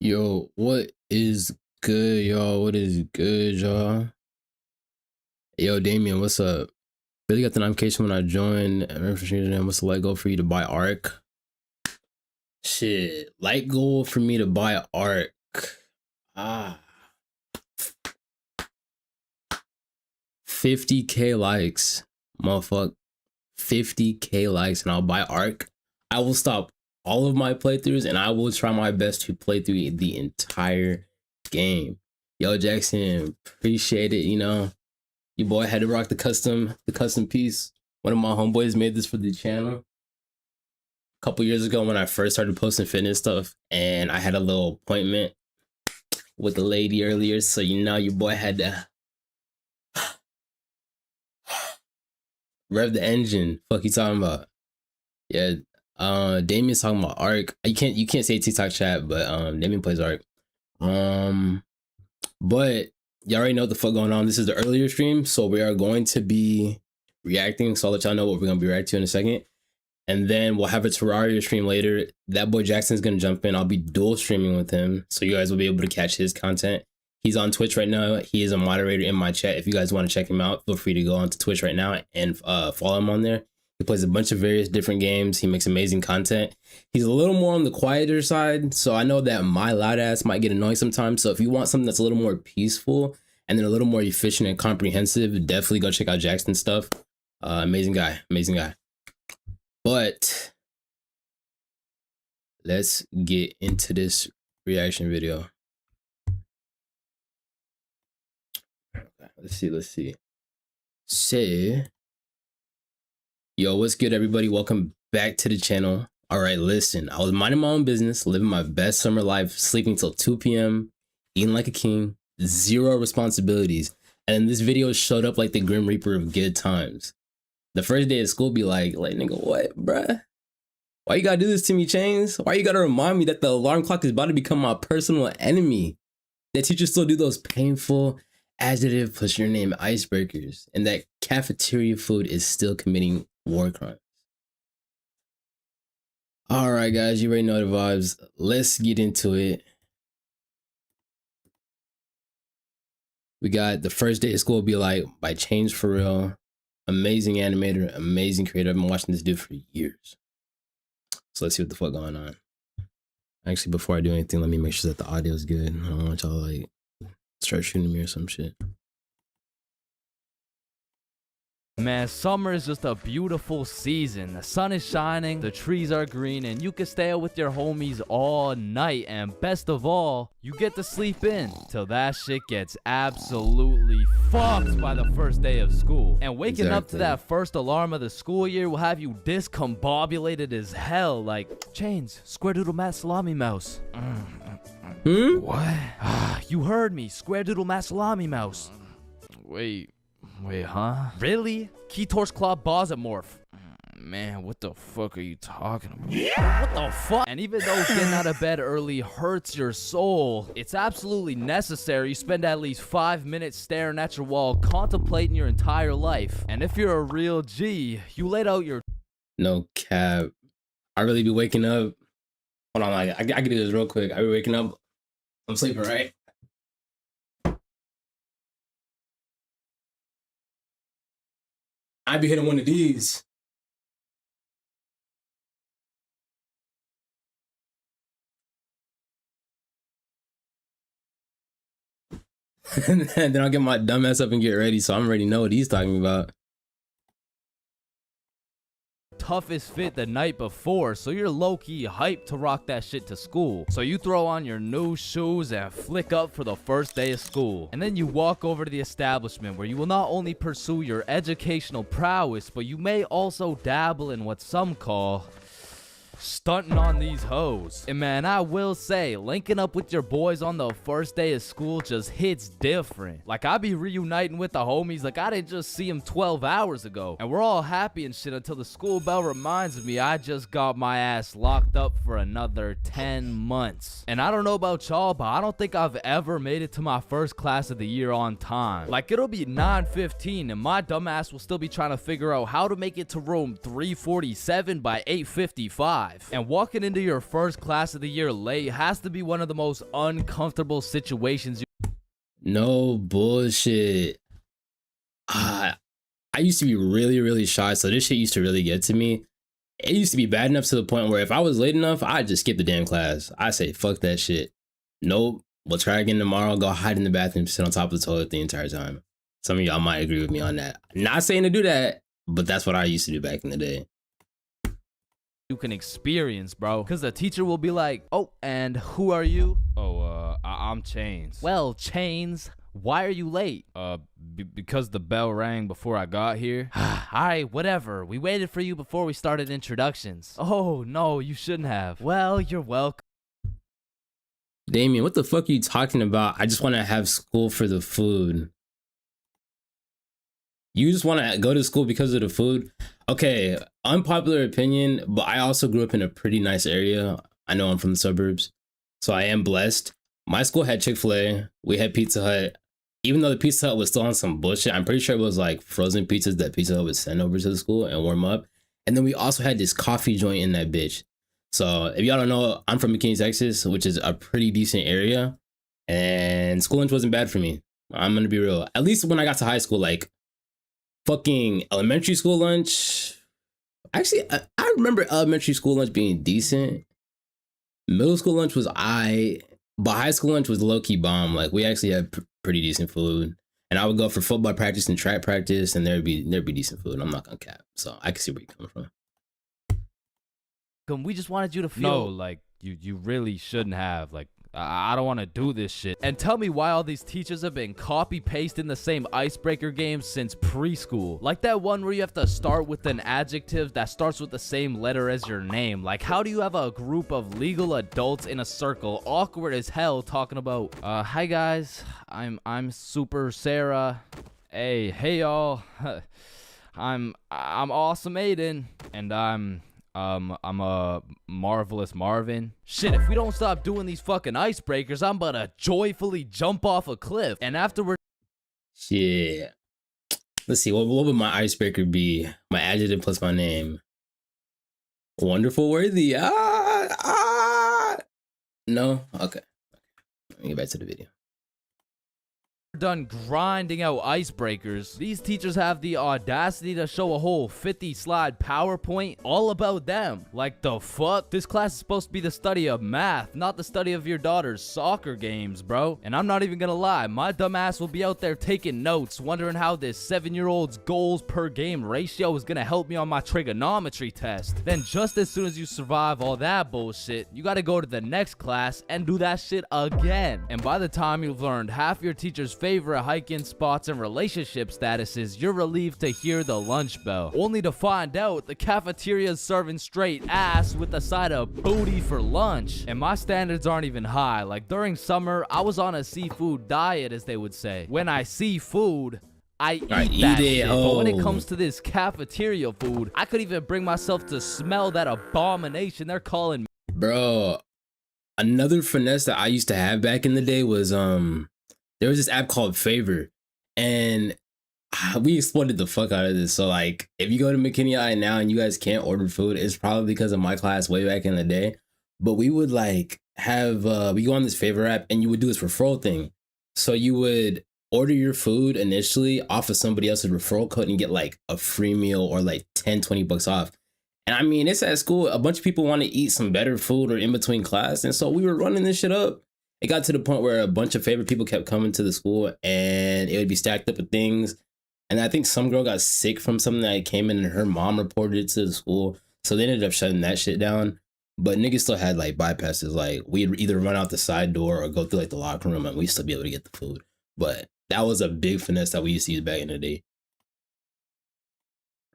Yo, what is good, y'all? What is good, y'all? Yo, Damien, what's up? Really got the notification when I joined. What's the light goal for you to buy ARC? Shit, light goal for me to buy ARC. Ah, 50K likes, motherfucker. 50K likes, and I'll buy ARC. I will stop all of my playthroughs, and I will try my best to play through the entire game. Yo, Jackson, appreciate it. Your boy had to rock the custom piece. One of my homeboys made this for the channel a couple years ago when I first started posting fitness stuff, and I had a little appointment with the lady earlier, so your boy had to rev the engine. Fuck you talking about? Yeah, Damien's talking about ARC. You can't say TikTok chat, but Damien plays ARC. But y'all already know what the fuck going on. This is the earlier stream, so we are going to be reacting. So I'll let y'all know what we're gonna be reacting to in a second. And then we'll have a Terraria stream later. That boy Jackson's gonna jump in. I'll be dual streaming with him, so you guys will be able to catch his content. He's on Twitch right now. He is a moderator in my chat. If you guys want to check him out, feel free to go onto Twitch right now and follow him on there. He plays a bunch of various different games. He makes amazing content. He's a little more on the quieter side, so I know that my loud ass might get annoying sometimes. So if you want something that's a little more peaceful and then a little more efficient and comprehensive, definitely go check out Jackson's stuff. Amazing guy. But let's get into this reaction video. Okay, let's see. Say, yo, what's good, everybody? Welcome back to the channel. All right, listen, I was minding my own business, living my best summer life, sleeping till 2 p.m., eating like a king, zero responsibilities. And this video showed up like the Grim Reaper of good times. The first day of school be like, nigga, what, bruh? Why you gotta do this to me, Chains? Why you gotta remind me that the alarm clock is about to become my personal enemy? That teachers still do those painful adjective plus your name icebreakers, and that cafeteria food is still committing war crimes. All right, guys, you already know the vibes. Let's get into it. We got the first day of school be like by Chains For Real. Amazing animator, amazing creator. I've been watching this dude for years. So let's see what the fuck going on. Actually, before I do anything, let me make sure that the audio is good. I don't want y'all like start shooting me or some shit. Man, summer is just a beautiful season. The sun is shining, the trees are green, and you can stay out with your homies all night. And best of all, you get to sleep in till that shit gets absolutely fucked by the first day of school. And waking up to that first alarm of the school year will have you discombobulated as hell. Like, Chains, square doodle mat salami mouse. What? You heard me, square doodle mat salami mouse. Wait, huh? Really? Keytor's Claw Bosomorph. Man, what the fuck are you talking about? Yeah. What the fuck? And even though getting out of bed early hurts your soul, it's absolutely necessary you spend at least 5 minutes staring at your wall, contemplating your entire life. And if you're a real G, you laid out your... No cap. I really be waking up. Hold on, I can do this real quick. I be waking up. I'm sleeping, right? I be hitting one of these. And then I'll get my dumb ass up and get ready, so I'm already know what he's talking about. Toughest fit the night before, so you're low-key hyped to rock that shit to school. So you throw on your new shoes and flick up for the first day of school. And then you walk over to the establishment where you will not only pursue your educational prowess, but you may also dabble in what some call stunting on these hoes. And man, I will say, linking up with your boys on the first day of school just hits different. Like, I be reuniting with the homies like I didn't just see them 12 hours ago. And we're all happy and shit until the school bell reminds me I just got my ass locked up for another 10 months. And I don't know about y'all, but I don't think I've ever made it to my first class of the year on time. Like, it'll be 9:15 and my dumbass will still be trying to figure out how to make it to room 347 by 8:55. 5. And walking into your first class of the year late has to be one of the most uncomfortable situations you. No bullshit. I used to be really, really shy, so this shit used to really get to me. It used to be bad enough to the point where if I was late enough, I'd just skip the damn class. I say, fuck that shit. Nope. We'll try again tomorrow. Go hide in the bathroom, sit on top of the toilet the entire time. Some of y'all might agree with me on that. Not saying to do that, but that's what I used to do back in the day. You can experience, bro, because the teacher will be like, oh, and who are you? Oh, I'm Chains. Well, Chains, why are you late? Because the bell rang before I got here. All right, whatever. We waited for you before we started introductions. Oh, no, you shouldn't have. Well, you're welcome. Damien, what the fuck are you talking about? I just want to have school for the food. You just want to go to school because of the food? Okay, unpopular opinion, but I also grew up in a pretty nice area. I know I'm from the suburbs, so I am blessed. My school had Chick-fil-A. We had Pizza Hut. Even though the Pizza Hut was still on some bullshit, I'm pretty sure it was like frozen pizzas that Pizza Hut would send over to the school and warm up. And then we also had this coffee joint in that bitch. So if y'all don't know, I'm from McKinney, Texas, which is a pretty decent area. And school lunch wasn't bad for me. I'm going to be real. At least when I got to high school, like fucking elementary school lunch. Actually, I remember elementary school lunch being decent. Middle school lunch was but high school lunch was low-key bomb. Like we actually had pretty decent food. And I would go for football practice and track practice, and there'd be decent food. I'm not gonna cap. So I can see where you're coming from. We just wanted you to feel no, like you really shouldn't have. Like I don't want to do this shit. And tell me why all these teachers have been copy pasting the same icebreaker games since preschool. Like that one where you have to start with an adjective that starts with the same letter as your name. Like how do you have a group of legal adults in a circle, awkward as hell, talking about hi guys, I'm Super Sarah. Hey y'all. I'm Awesome Aiden, and I'm a Marvelous Marvin. Shit, if we don't stop doing these fucking icebreakers, I'm about to joyfully jump off a cliff. And afterward, shit. Let's see, what would my icebreaker be? My adjective plus my name. Wonderful, worthy. No? Okay. Let me get back to the video. Done grinding out icebreakers, these teachers have the audacity to show a whole 50-slide PowerPoint all about them. Like the fuck? This class is supposed to be the study of math, not the study of your daughter's soccer games, bro. And I'm not even gonna lie, my dumb ass will be out there taking notes, wondering how this 7-year-old's goals per game ratio is gonna help me on my trigonometry test. Then just as soon as you survive all that bullshit, you gotta go to the next class and do that shit again. And by the time you've learned half your teacher's favorite hiking spots and relationship statuses, you're relieved to hear the lunch bell, only to find out the cafeteria's serving straight ass with a side of booty for lunch. And my standards aren't even high. Like during summer, I was on a seafood diet, as they would say. When I see food, I eat that shit. But when it comes to this cafeteria food, I could even bring myself to smell that abomination they're calling me. Bro, another finesse that I used to have back in the day was there was this app called Favor, and we exploited the fuck out of this. So like, if you go to McKinney I now and you guys can't order food, it's probably because of my class way back in the day. But we would like have, we go on this Favor app and you would do this referral thing. So you would order your food initially off of somebody else's referral code and get like a free meal or like 10, 20 bucks off. And I mean, it's at school, a bunch of people want to eat some better food or in between class. And so we were running this shit up. It got to the point where a bunch of favorite people kept coming to the school and it would be stacked up with things. And I think some girl got sick from something that came in and her mom reported it to the school. So they ended up shutting that shit down. But niggas still had like bypasses. Like we'd either run out the side door or go through like the locker room and we'd still be able to get the food. But that was a big finesse that we used to use back in the day.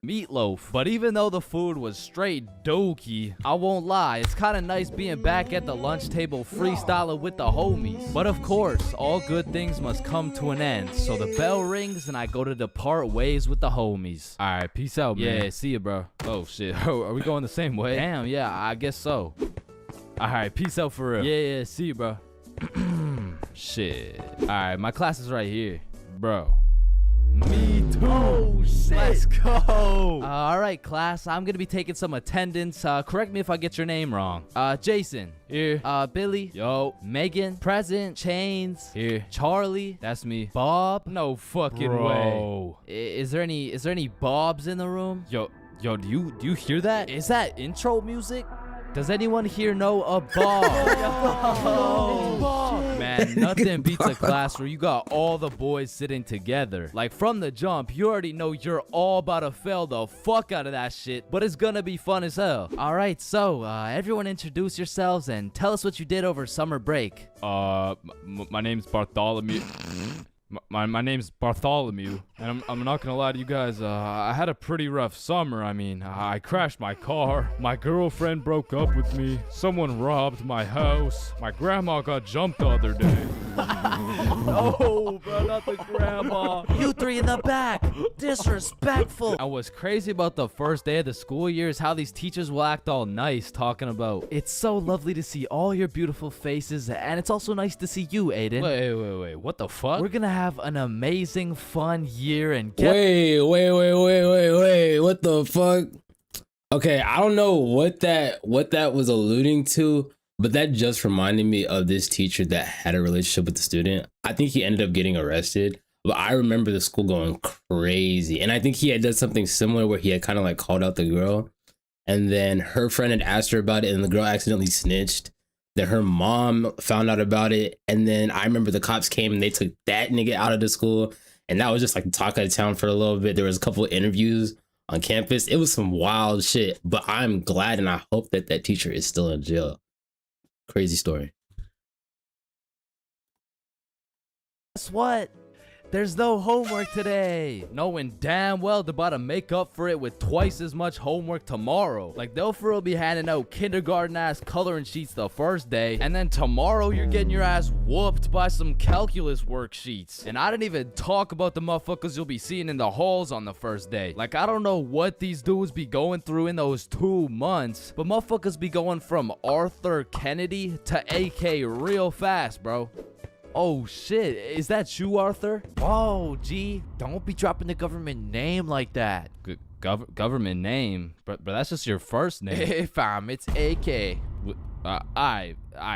Meatloaf. But even though the food was straight dookie, I won't lie, it's kind of nice being back at the lunch table freestyling with the homies. But of course, all good things must come to an end, so the bell rings and I go to depart ways with the homies. Alright, peace out, man. Yeah, see ya, bro. Oh shit, are we going the same way? Damn, yeah, I guess so. Alright, peace out for real. Yeah, see you, bro. Shit. Alright, my class is right here. Bro, Me too. Oh, shit. Let's go. All right, class. I'm gonna be taking some attendance. Correct me if I get your name wrong. Jason. Here. Billy. Yo. Megan. Present. Chains. Here. Charlie. That's me. Bob. No fucking way. Is there any Bobs in the room? Yo, do you hear that? Is that intro music? Does anyone here know a Bob? Man, nothing beats a class where you got all the boys sitting together. Like from the jump, you already know you're all about to fail the fuck out of that shit, but it's gonna be fun as hell. All right, so everyone introduce yourselves and tell us what you did over summer break. My name's Bartholomew. My name's Bartholomew, and I'm not gonna lie to you guys, I had a pretty rough summer. I mean, I crashed my car, my girlfriend broke up with me, someone robbed my house, my grandma got jumped the other day. Oh, bro, not the grandma. You three in the back. Disrespectful. And what's crazy about the first day of the school year is how these teachers will act all nice talking about, it's so lovely to see all your beautiful faces, and it's also nice to see you, Aiden. Wait, what the fuck? We're gonna have an amazing, fun year and get. Wait. What the fuck? Okay, I don't know what that was alluding to, but that just reminded me of this teacher that had a relationship with the student. I think he ended up getting arrested, but I remember the school going crazy. And I think he had done something similar where he had kind of like called out the girl, and then her friend had asked her about it, and the girl accidentally snitched. Then her mom found out about it, and then I remember the cops came and they took that nigga out of the school, and that was just like the talk of the town for a little bit. There was a couple of interviews on campus. It was some wild shit, but I'm glad and I hope that that teacher is still in jail. Crazy story. Guess what? There's no homework today. Knowing damn well they're about to make up for it with twice as much homework tomorrow. Like, they'll for real be handing out kindergarten ass coloring sheets the first day, and then tomorrow you're getting your ass whooped by some calculus worksheets. And I didn't even talk about the motherfuckers you'll be seeing in the halls on the first day. Like, I don't know what these dudes be going through in those 2 months, but motherfuckers be going from Arthur Kennedy to AK real fast, bro. Oh shit, is that you, Arthur? Whoa, G. Don't be dropping the government name like that. Government name? But that's just your first name. Hey, fam, it's AK. Aye,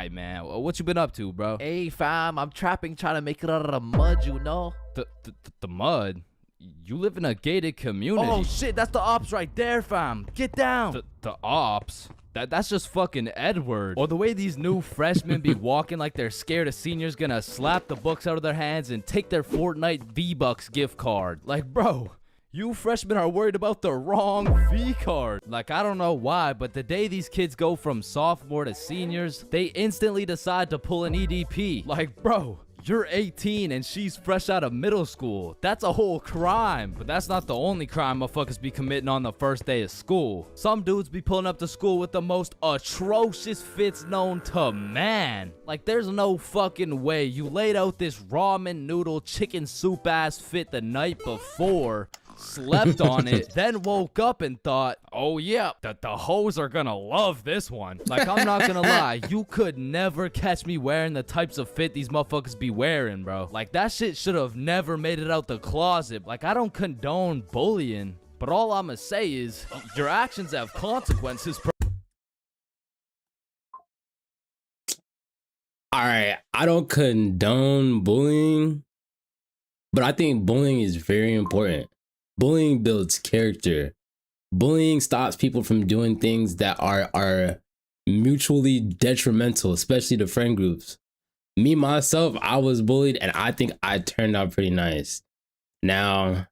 man. What you been up to, bro? Hey, fam, I'm trapping, trying to make it out of the mud, you know? The mud? You live in a gated community. Oh shit, that's the ops right there, fam. Get down. The ops? That's just fucking Edward. Or the way these new freshmen be walking like they're scared a senior's gonna slap the books out of their hands and take their Fortnite V-Bucks gift card. Like, bro, you freshmen are worried about the wrong V card. Like, I don't know why, but the day these kids go from sophomore to seniors, they instantly decide to pull an EDP. Like, bro, you're 18 and she's fresh out of middle school. That's a whole crime. But that's not the only crime motherfuckers be committing on the first day of school. Some dudes be pulling up to school with the most atrocious fits known to man. Like, there's no fucking way you laid out this ramen noodle chicken soup ass fit the night before, slept on it, then woke up and thought, oh yeah, the hoes are gonna love this one. Like, I'm not gonna lie, you could never catch me wearing the types of fit these motherfuckers be wearing, bro. Like, that shit should have never made it out the closet. Like, I don't condone bullying, but all I'ma say is your actions have consequences. All right, I don't condone bullying, but I think bullying is very important. Bullying builds character. Bullying stops people from doing things that are mutually detrimental, especially to friend groups. Me, myself, I was bullied and I think I turned out pretty nice. Now,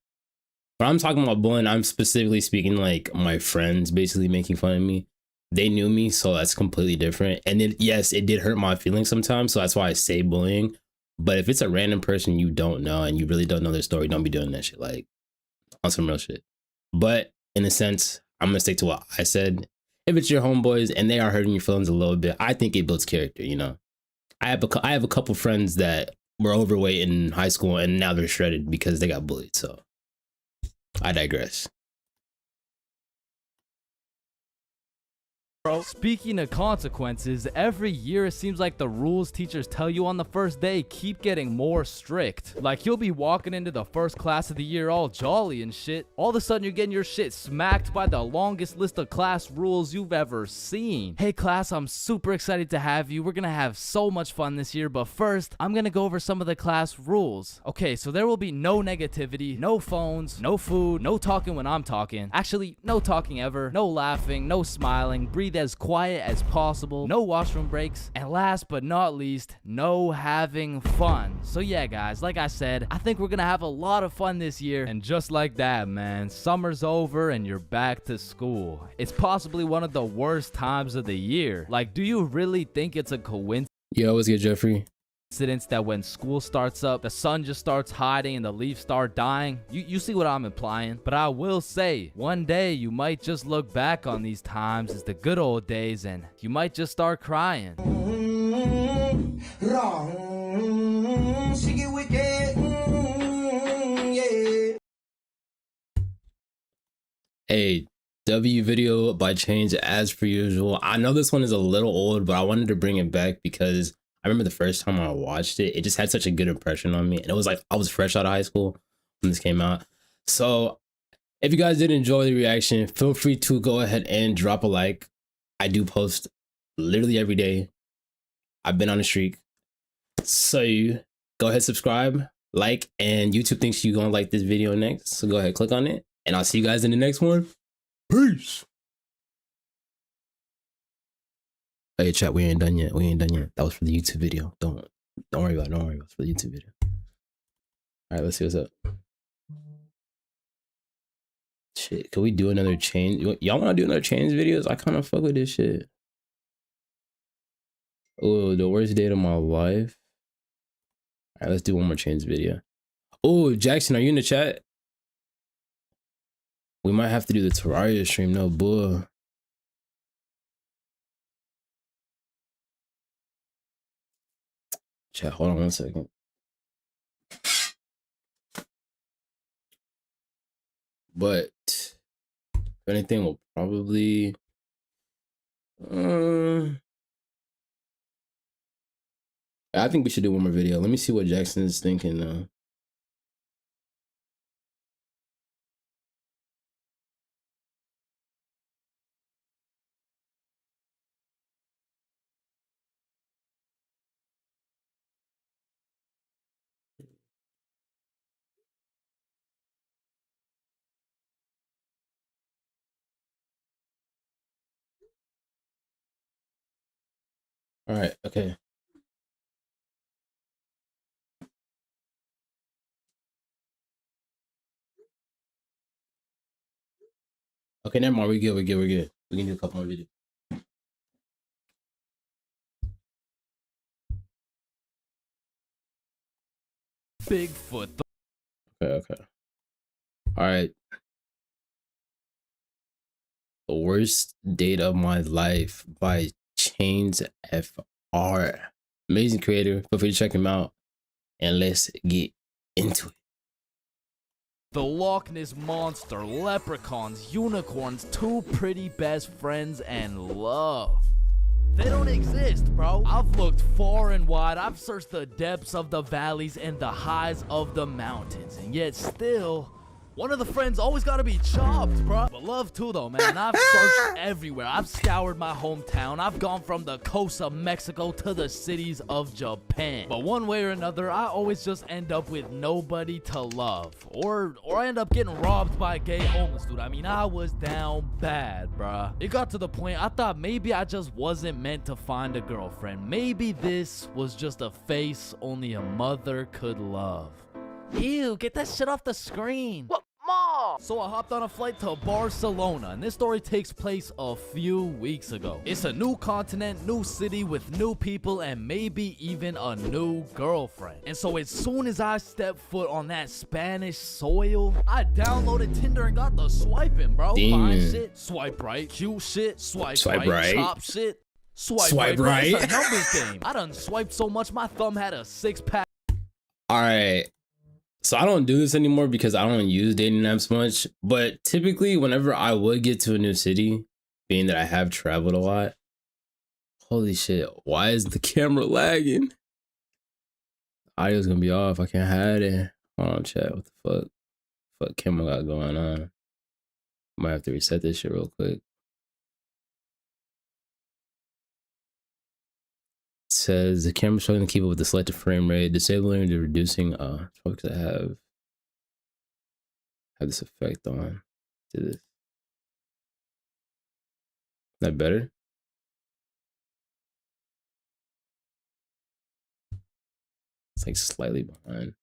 when I'm talking about bullying, I'm specifically speaking like my friends basically making fun of me. They knew me, so that's completely different. And then, yes, it did hurt my feelings sometimes, so that's why I say bullying. But if it's a random person you don't know and you really don't know their story, don't be doing that shit. Like, on some real shit. But in a sense, I'm gonna stick to what I said. If it's your homeboys and they are hurting your feelings a little bit, I think it builds character, you know. I have a couple friends that were overweight in high school and now they're shredded because they got bullied. So I digress. Speaking of consequences, every year it seems like the rules teachers tell you on the first day keep getting more strict. Like you'll be walking into the first class of the year all jolly and shit. All of a sudden you're getting your shit smacked by the longest list of class rules you've ever seen. Hey class, I'm super excited to have you. We're gonna have so much fun this year, but first, I'm gonna go over some of the class rules. Okay, so there will be no negativity, no phones, no food, no talking when I'm talking. Actually, no talking ever, no laughing, no smiling, breathe as quiet as possible, no washroom breaks, and last but not least, no having fun. So yeah guys, like I said, I think we're gonna have a lot of fun this year. And just like that, man, summer's over and you're back to school. It's possibly one of the worst times of the year. Like, do you really think it's a coincidence Yo, what's good, Jeffrey? that when school starts up, the sun just starts hiding and the leaves start dying? You see what I'm implying? But I will say, one day you might just look back on these times as the good old days and you might just start crying. Hey, W video by Change as per usual. I know this one is a little old, but I wanted to bring it back because I remember the first time I watched it, it just had such a good impression on me. And it was like I was fresh out of high school when this came out. So if you guys did enjoy the reaction, feel free to go ahead and drop a like. I do post literally every day. I've been on a streak. So go ahead, subscribe, like, and YouTube thinks you're gonna like this video next. So go ahead, click on it. And I'll see you guys in the next one. Peace. Hey chat, we ain't done yet. We ain't done yet. That was for the YouTube video. Don't worry about it. Don't worry about it. It's for the YouTube video. All right, let's see what's up. Shit, can we do another change? Y'all want to do another change videos? I kind of fuck with this shit. Oh, the worst day of my life. All right, let's do one more change video. Oh, Jackson, are you in the chat? We might have to do the Terraria stream. No, bull. Chat, hold on one second. But if anything, will probably I think we should do one more video. Let me see what Jackson is thinking now. All right, okay. Okay, never mind. We're good. We can do a couple more videos. Bigfoot. Okay. All right. The worst date of my life by Chains FR. Amazing creator. Feel free to check him out. And let's get into it. The Loch Ness Monster, leprechauns, unicorns, two pretty best friends, and love. They don't exist, bro. I've looked far and wide. I've searched the depths of the valleys and the highs of the mountains. And yet still, one of the friends always gotta be chopped, bro. But love too, though, man. I've searched everywhere. I've scoured my hometown. I've gone from the coast of Mexico to the cities of Japan. But one way or another, I always just end up with nobody to love. Or I end up getting robbed by a gay homeless dude. I mean, I was down bad, bruh. It got to the point I thought maybe I just wasn't meant to find a girlfriend. Maybe this was just a face only a mother could love. Ew, get that shit off the screen. What? Mom! So I hopped on a flight to Barcelona, and this story takes place a few weeks ago. It's a new continent, new city with new people, and maybe even a new girlfriend. And so as soon as I stepped foot on that Spanish soil, I downloaded Tinder and got the swiping, bro. Fine shit, swipe right. Cute shit, swipe right. Top shit, swipe right. It's a numbers game. I done swiped so much, my thumb had a 6-pack. All right. So I don't do this anymore because I don't use dating apps much. But typically, whenever I would get to a new city, being that I have traveled a lot. Holy shit, why is the camera lagging? Audio's gonna be off. I can't hide it. Hold on, chat. What the fuck? Fuck camera got going on? Might have to reset this shit real quick. It says the camera struggling to keep up with the selected frame rate, disabling or reducing folks that have this effect on to this. That better? It's like slightly behind.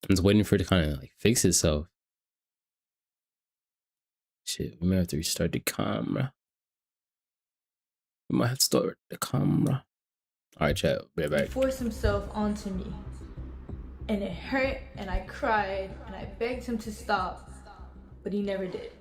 I'm just waiting for it to kind of like fix itself. Shit, we might have to restart the camera. We might have to start the camera. All right, chat. Be right back. He forced himself onto me. And it hurt, and I cried, and I begged him to stop, but he never did.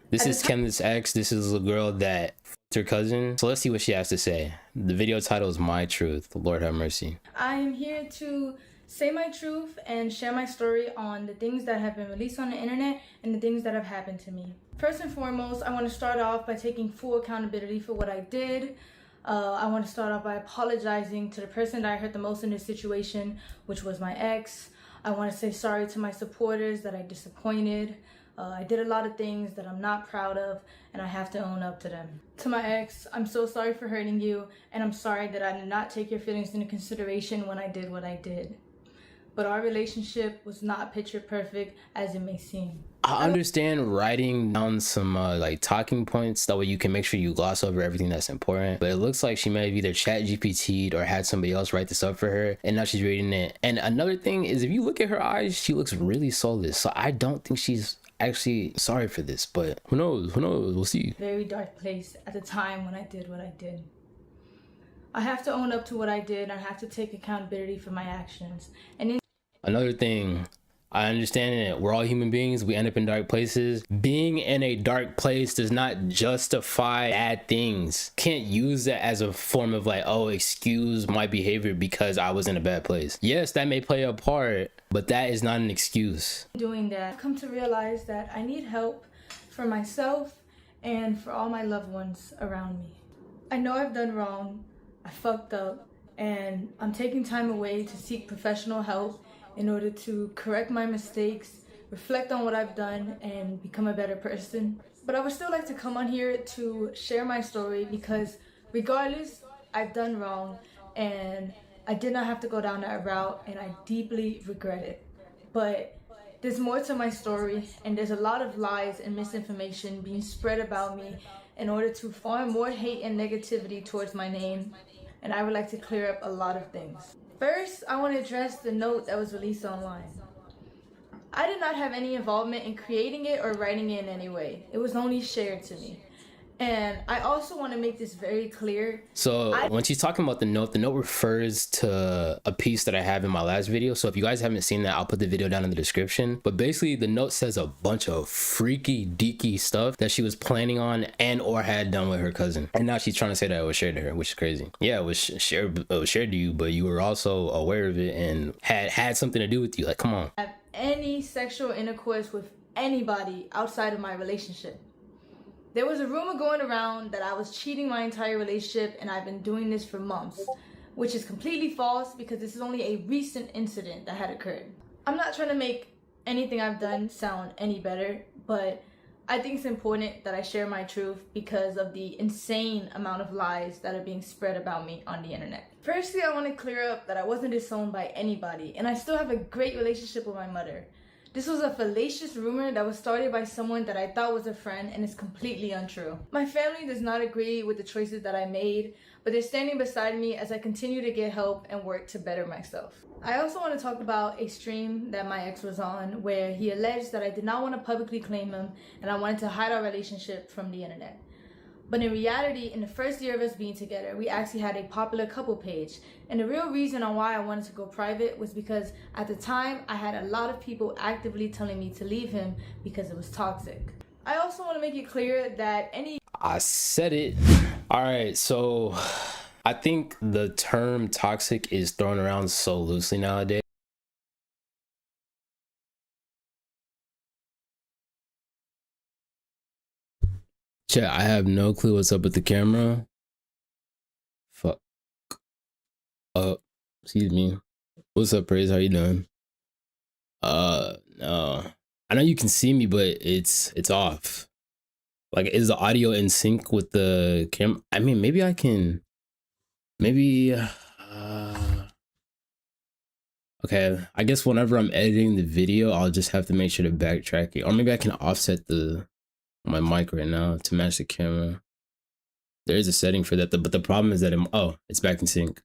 This is Kem's ex. This is a girl that f***ed her cousin. So let's see what she has to say. The video title is My Truth. Lord have mercy. I am here to say my truth and share my story on the things that have been released on the internet and the things that have happened to me. First and foremost, I want to start off by taking full accountability for what I did. I want to start off by apologizing to the person that I hurt the most in this situation, which was my ex. I want to say sorry to my supporters that I disappointed. I did a lot of things that I'm not proud of, and I have to own up to them. To my ex, I'm so sorry for hurting you, and I'm sorry that I did not take your feelings into consideration when I did what I did. But our relationship was not picture perfect as it may seem. I understand writing down some like talking points, that way you can make sure you gloss over everything that's important, but it looks like she may have either chat GPT'd or had somebody else write this up for her, and now she's reading it. And another thing is, if you look at her eyes, she looks really soulless, so I don't think she's actually sorry for this, but who knows, we'll see. Very dark place at the time when I did what I did. I have to own up to what I did, and I have to take accountability for my actions. And another thing, I understand it. We're all human beings. We end up in dark places. Being in a dark place does not justify bad things. Can't use that as a form of like, oh, excuse my behavior because I was in a bad place. Yes, that may play a part, but that is not an excuse. Doing that, I've come to realize that I need help for myself and for all my loved ones around me. I know I've done wrong. I fucked up, and I'm taking time away to seek professional help in order to correct my mistakes, reflect on what I've done, and become a better person. But I would still like to come on here to share my story because regardless, I've done wrong and I did not have to go down that route, and I deeply regret it. But there's more to my story, and there's a lot of lies and misinformation being spread about me in order to farm more hate and negativity towards my name, and I would like to clear up a lot of things. First, I want to address the note that was released online. I did not have any involvement in creating it or writing it in any way. It was only shared to me. And I also want to make this very clear. So when she's talking about the note refers to a piece that I have in my last video. So if you guys haven't seen that, I'll put the video down in the description. But basically the note says a bunch of freaky deaky stuff that she was planning on and or had done with her cousin. And now she's trying to say that it was shared to her, which is crazy. Yeah, it was shared to you, but you were also aware of it and had something to do with you. Like, come on. Have any sexual intercourse with anybody outside of my relationship. There was a rumor going around that I was cheating my entire relationship, and I've been doing this for months, which is completely false because this is only a recent incident that had occurred. I'm not trying to make anything I've done sound any better, but I think it's important that I share my truth because of the insane amount of lies that are being spread about me on the internet. Firstly, I want to clear up that I wasn't disowned by anybody, and I still have a great relationship with my mother. This was a fallacious rumor that was started by someone that I thought was a friend, and is completely untrue. My family does not agree with the choices that I made, but they're standing beside me as I continue to get help and work to better myself. I also want to talk about a stream that my ex was on where he alleged that I did not want to publicly claim him and I wanted to hide our relationship from the internet. But in reality, in the first year of us being together, we actually had a popular couple page. And the real reason on why I wanted to go private was because at the time, I had a lot of people actively telling me to leave him because it was toxic. I also want to make it clear that I said it. All right, so I think the term toxic is thrown around so loosely nowadays. Chat, I have no clue what's up with the camera. Fuck. Excuse me. What's up, Praise? How you doing? No. I know you can see me, but it's off. Like, is the audio in sync with the camera? I mean, maybe I can. Maybe. Okay, I guess whenever I'm editing the video, I'll just have to make sure to backtrack it, or maybe I can offset my mic right now to match the camera. There is a setting for that, but the problem is that it's back in sync.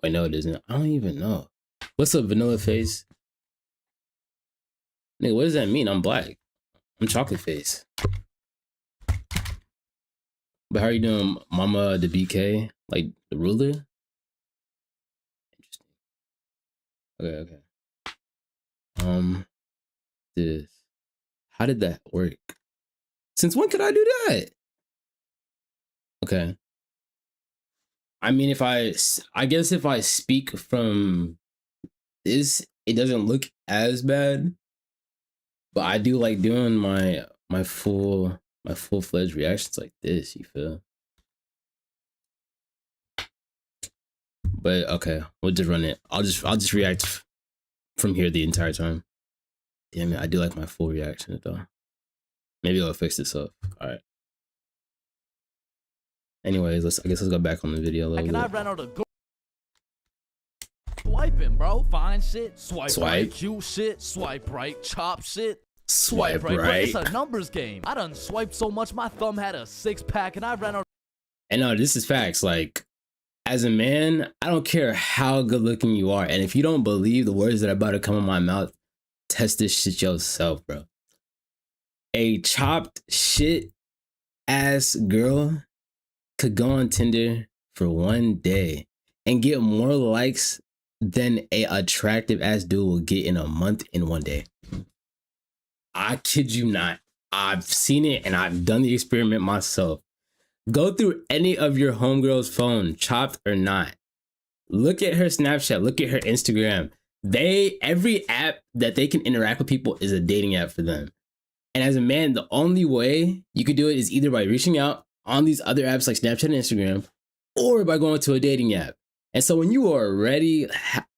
Wait, no, it isn't. I don't even know. What's up, Vanilla Face? Nigga, what does that mean? I'm black. I'm chocolate face. But how are you doing, Mama the BK? Like the ruler? Interesting. Okay. This. How did that work? Since when could I do that? Okay. I mean, I guess if I speak from this, it doesn't look as bad. But I do like doing my full-fledged reactions like this, you feel? But okay, we'll just run it. I'll just react from here the entire time. Damn it, I do like my full reaction though. Maybe I'll fix this up. All right. Anyways, I guess let's go back on the video a little bit. I ran out of swiping, bro. Fine shit. Swipe right, cute shit. Swipe right, chop shit. Swipe right. Bro, it's a numbers game. I done swiped so much, my thumb had a 6-pack, and I ran out. And no, this is facts. Like, as a man, I don't care how good looking you are, and if you don't believe the words that are about to come in my mouth, test this shit yourself, bro. A chopped shit ass girl could go on Tinder for one day and get more likes than a attractive ass dude will get in a month in one day. I kid you not. I've seen it and I've done the experiment myself. Go through any of your homegirl's phone, chopped or not. Look at her Snapchat, look at her Instagram. Every app that they can interact with people is a dating app for them. And as a man, the only way you could do it is either by reaching out on these other apps like Snapchat and Instagram, or by going to a dating app. And so when you are already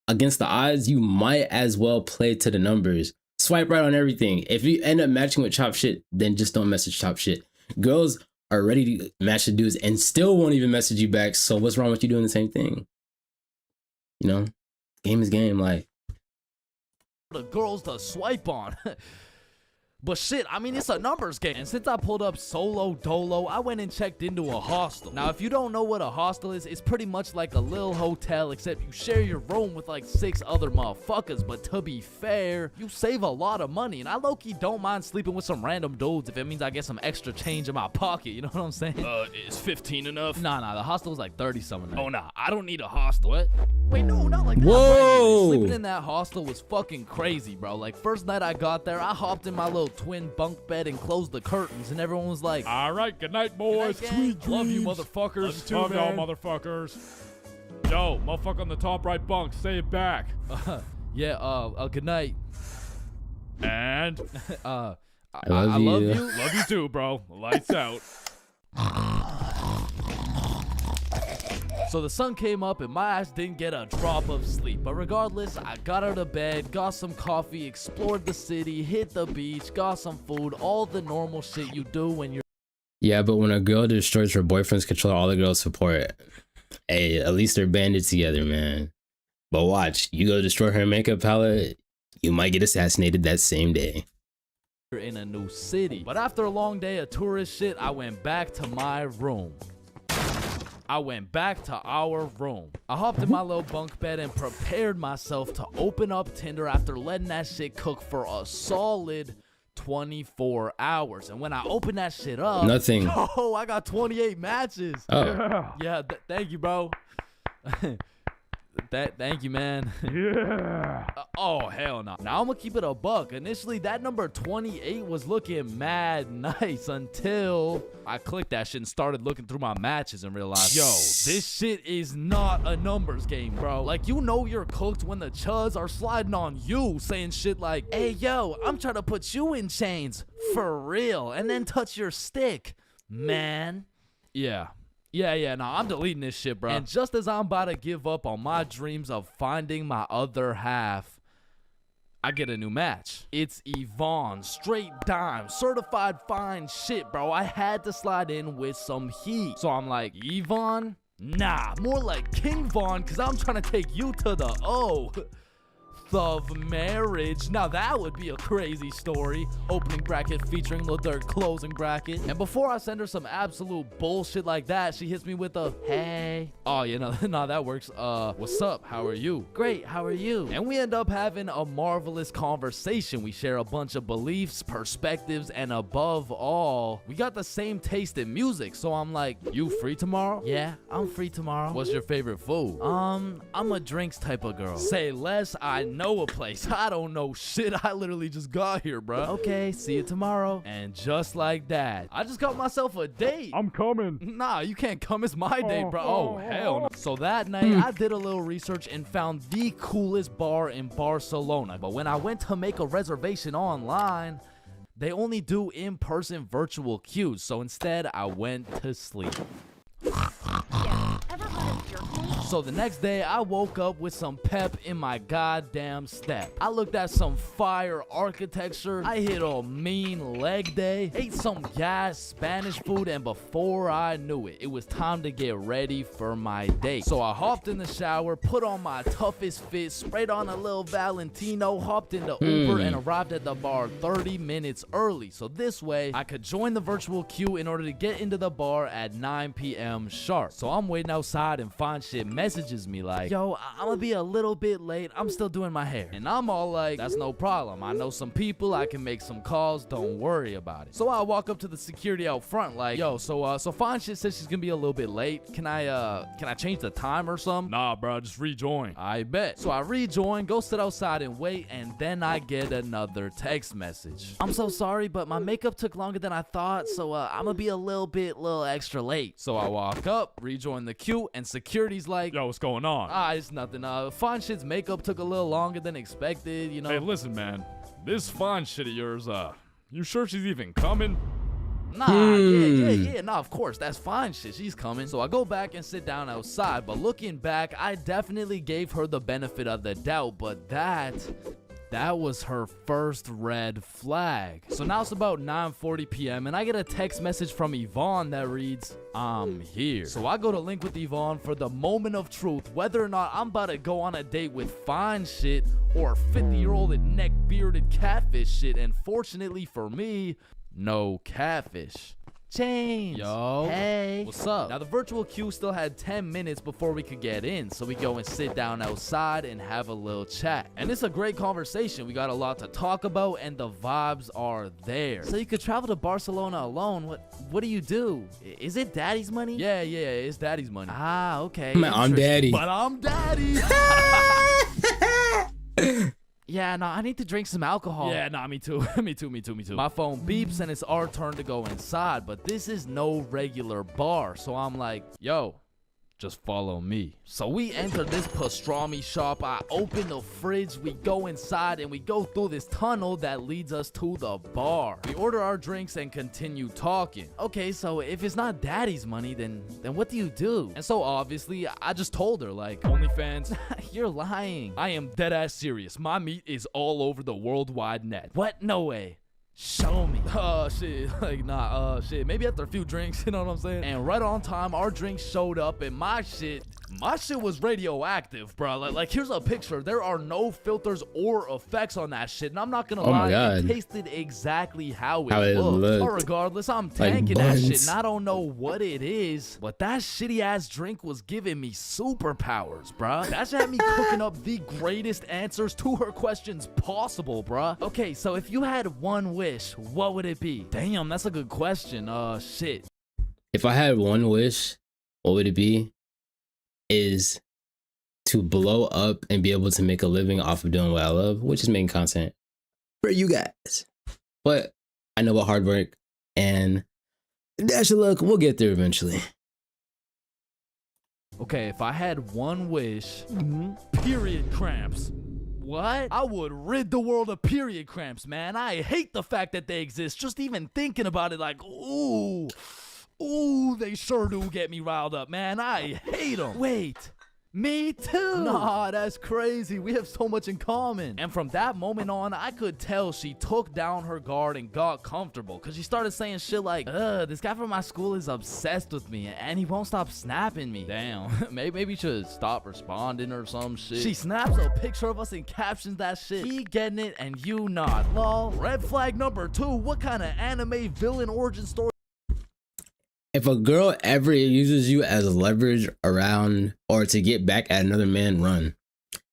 against the odds, you might as well play to the numbers. Swipe right on everything. If you end up matching with chop shit, then just don't message chop shit. Girls are ready to match the dudes and still won't even message you back. So what's wrong with you doing the same thing? You know, game is game. Like, the girls to swipe on. But shit, I mean, it's a numbers game. And since I pulled up solo dolo, I went and checked into a hostel. Now, if you don't know what a hostel is, it's pretty much like a little hotel, except you share your room with like 6 other motherfuckers. But to be fair, you save a lot of money. And I low-key don't mind sleeping with some random dudes if it means I get some extra change in my pocket. You know what I'm saying? Is 15 enough? Nah, the hostel was like 30 something. Oh, nah, I don't need a hostel. What? Wait, no, not like that. Whoa! Sleeping in that hostel was fucking crazy, bro. Like, first night I got there, I hopped in my little twin bunk bed and closed the curtains, and everyone was like, all right, good night, boys. Good night, gang. Sweet dreams. Love you, motherfuckers. Love y'all, motherfuckers. Yo, motherfucker on the top right bunk, say it back. Good night. And I love you. Love you too, bro. Lights out. So the sun came up and my ass didn't get a drop of sleep. But regardless, I got out of bed, got some coffee, explored the city, hit the beach, got some food, all the normal shit you do when you're... Yeah, but when a girl destroys her boyfriend's controller, all the girls support it. Hey, at least they're banded together, man. But watch, you go destroy her makeup palette, you might get assassinated that same day. In a new city. But after a long day of tourist shit, I went back to my room. I went back to our room. I hopped in my little bunk bed and prepared myself to open up Tinder after letting that shit cook for a solid 24 hours. And when I opened that shit up, nothing. Oh, I got 28 matches. Oh. Yeah, thank you, bro. Thank you, man. Yeah. Oh, hell no. Now I'm gonna keep it a buck. Initially, that number 28 was looking mad nice until I clicked that shit and started looking through my matches and realized, yo, this shit is not a numbers game, bro. Like, you know you're cooked when the chuds are sliding on you, saying shit like, hey, yo, I'm trying to put you in chains. For real. And then touch your stick, man. Yeah, nah, I'm deleting this shit, bro. And just as I'm about to give up on my dreams of finding my other half, I get a new match. It's Yvonne, straight dime, certified fine shit, bro. I had to slide in with some heat. So I'm like, Yvonne? Nah, more like King Von, cause I'm trying to take you to the O of marriage. Now that would be a crazy story. Opening bracket featuring Lil Durk, closing bracket. And before I send her some absolute bullshit like that, she hits me with a hey. Oh, you know, nah, that works. What's up? How are you? Great, how are you? And we end up having a marvelous conversation. We share a bunch of beliefs, perspectives, and above all, we got the same taste in music. So I'm like, you free tomorrow? Yeah, I'm free tomorrow. What's your favorite food? I'm a drinks type of girl. Say less, I know a place. I don't know shit. I literally just got here, bro. Okay, see you tomorrow. And just like that, I just got myself a date. I'm coming. Nah, you can't come. It's my date, bro. Oh, hell no. So that night, I did a little research and found the coolest bar in Barcelona. But when I went to make a reservation online, they only do in-person virtual queues. So instead, I went to sleep. So the next day, I woke up with some pep in my goddamn step. I looked at some fire architecture. I hit a mean leg day, ate some gas Spanish food, and before I knew it, it was time to get ready for my date. So I hopped in the shower, put on my toughest fit, sprayed on a little Valentino, hopped into Uber, and arrived at the bar 30 minutes early. So this way, I could join the virtual queue in order to get into the bar at 9 p.m. sharp. So I'm waiting outside and find shit messages me like, yo, I'm gonna be a little bit late. I'm still doing my hair. And I'm all like, that's no problem. I know some people. I can make some calls. Don't worry about it. So I walk up to the security out front like, yo, so Fine Shit says she's gonna be a little bit late. Can I change the time or something? Nah, bro, just rejoin. I bet. So I rejoin, go sit outside and wait, and then I get another text message. I'm so sorry, but my makeup took longer than I thought, so I'm gonna be a little extra late. So I walk up, rejoin the queue, and security's like, Yo, what's going on? It's nothing. Fine Shit's makeup took a little longer than expected, you know. Hey, listen, man. This Fine Shit of yours, you sure she's even coming? Nah, yeah, nah, of course, that's Fine Shit, she's coming. So I go back and sit down outside, but looking back, I definitely gave her the benefit of the doubt, but that was her first red flag. So now it's about 9:40 p.m. and I get a text message from Yvonne that reads, I'm here. So I go to link with Yvonne for the moment of truth, whether or not I'm about to go on a date with Fine Shit or 50-year-old and neck-bearded catfish shit. And fortunately for me, no catfish. Change. Yo. Hey. What's up? Now the virtual queue still had 10 minutes before we could get in, so we go and sit down outside and have a little chat. And it's a great conversation. We got a lot to talk about and the vibes are there. So you could travel to Barcelona alone. What do you do? Is it daddy's money? Yeah, it's daddy's money. Ah, okay. I'm daddy. But I'm daddy. Yeah, no, I need to drink some alcohol. Yeah, nah, me too. me too. My phone beeps and it's our turn to go inside, but this is no regular bar. So I'm like, yo, just follow me. So we enter this pastrami shop. I open the fridge, we go inside, and we go through this tunnel that leads us to the bar. We order our drinks and continue talking. Okay, so if it's not daddy's money, then what do you do? And so obviously, I just told her, like, OnlyFans. You're lying. I am dead ass serious. My meat is all over the worldwide net. What? No way. Show me. Shit. Like, nah, shit. Maybe after a few drinks, you know what I'm saying? And right on time, our drinks showed up, and my shit was radioactive, bro. Like here's a picture. There are no filters or effects on that shit, and I'm not gonna lie, it tasted exactly how it looked. But regardless, I'm tanking that shit, and I don't know what it is, but that shitty ass drink was giving me superpowers, bro. That shit had me cooking up the greatest answers to her questions possible, bro. Okay, so if you had one wish, what would it be? Damn, that's a good question. Shit. If I had one wish, what would it be? Is to blow up and be able to make a living off of doing what I love, which is making content for you guys. But I know what hard work and dash of luck, we'll get there eventually. Okay, if I had one wish, period cramps. What? I would rid the world of period cramps, man. I hate the fact that they exist. Just even thinking about it, like, ooh, they sure do get me riled up, man. I hate them. Wait. Me too. Nah, that's crazy. We have so much in common. And from that moment on, I could tell she took down her guard and got comfortable, because she started saying shit like, this guy from my school is obsessed with me and he won't stop snapping me. Damn, maybe we should stop responding or some shit. She snaps a picture of us and captions that shit. He getting it and you not. Lol. Red flag number 2. What kind of anime villain origin story? If a girl ever uses you as leverage around or to get back at another man, run.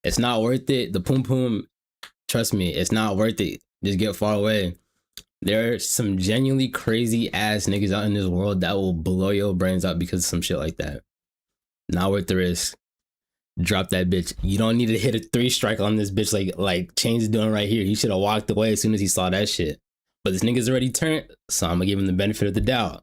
It's not worth it. The poom poom, trust me, it's not worth it. Just get far away. There are some genuinely crazy ass niggas out in this world that will blow your brains out because of some shit like that. Not worth the risk. Drop that bitch. You don't need to hit a 3 strike on this bitch like Chainz is doing right here. He should have walked away as soon as he saw that shit. But this nigga's already turned, so I'm gonna give him the benefit of the doubt.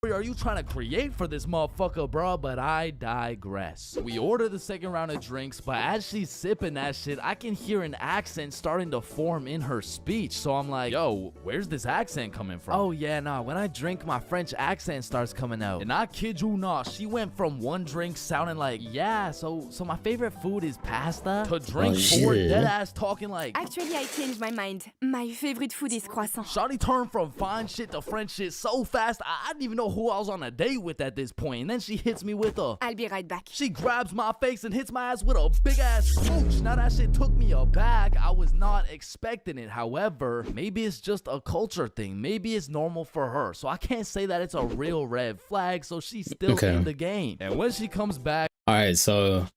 Are you trying to create for this motherfucker, bro? But I digress. We order the second round of drinks, but as she's sipping that shit, I can hear an accent starting to form in her speech. So I'm like, yo, where's this accent coming from? Oh yeah, nah, when I drink, my French accent starts coming out. And I kid you not, she went from one drink sounding like, yeah, so my favorite food is pasta, to drink 4 dead ass talking like, Actually, I changed my mind. My favorite food is croissant. shawty turned from fine shit to French shit so fast, I didn't even know who I was on a date with at this point. And then she hits me with a, I'll be right back. she grabs my face and hits my ass with a big ass smooch. Now that shit took me aback. I was not expecting it. However, maybe it's just a culture thing. Maybe it's normal for her. So I can't say that it's a real red flag. So she's still in the game. And when she comes back, all right, so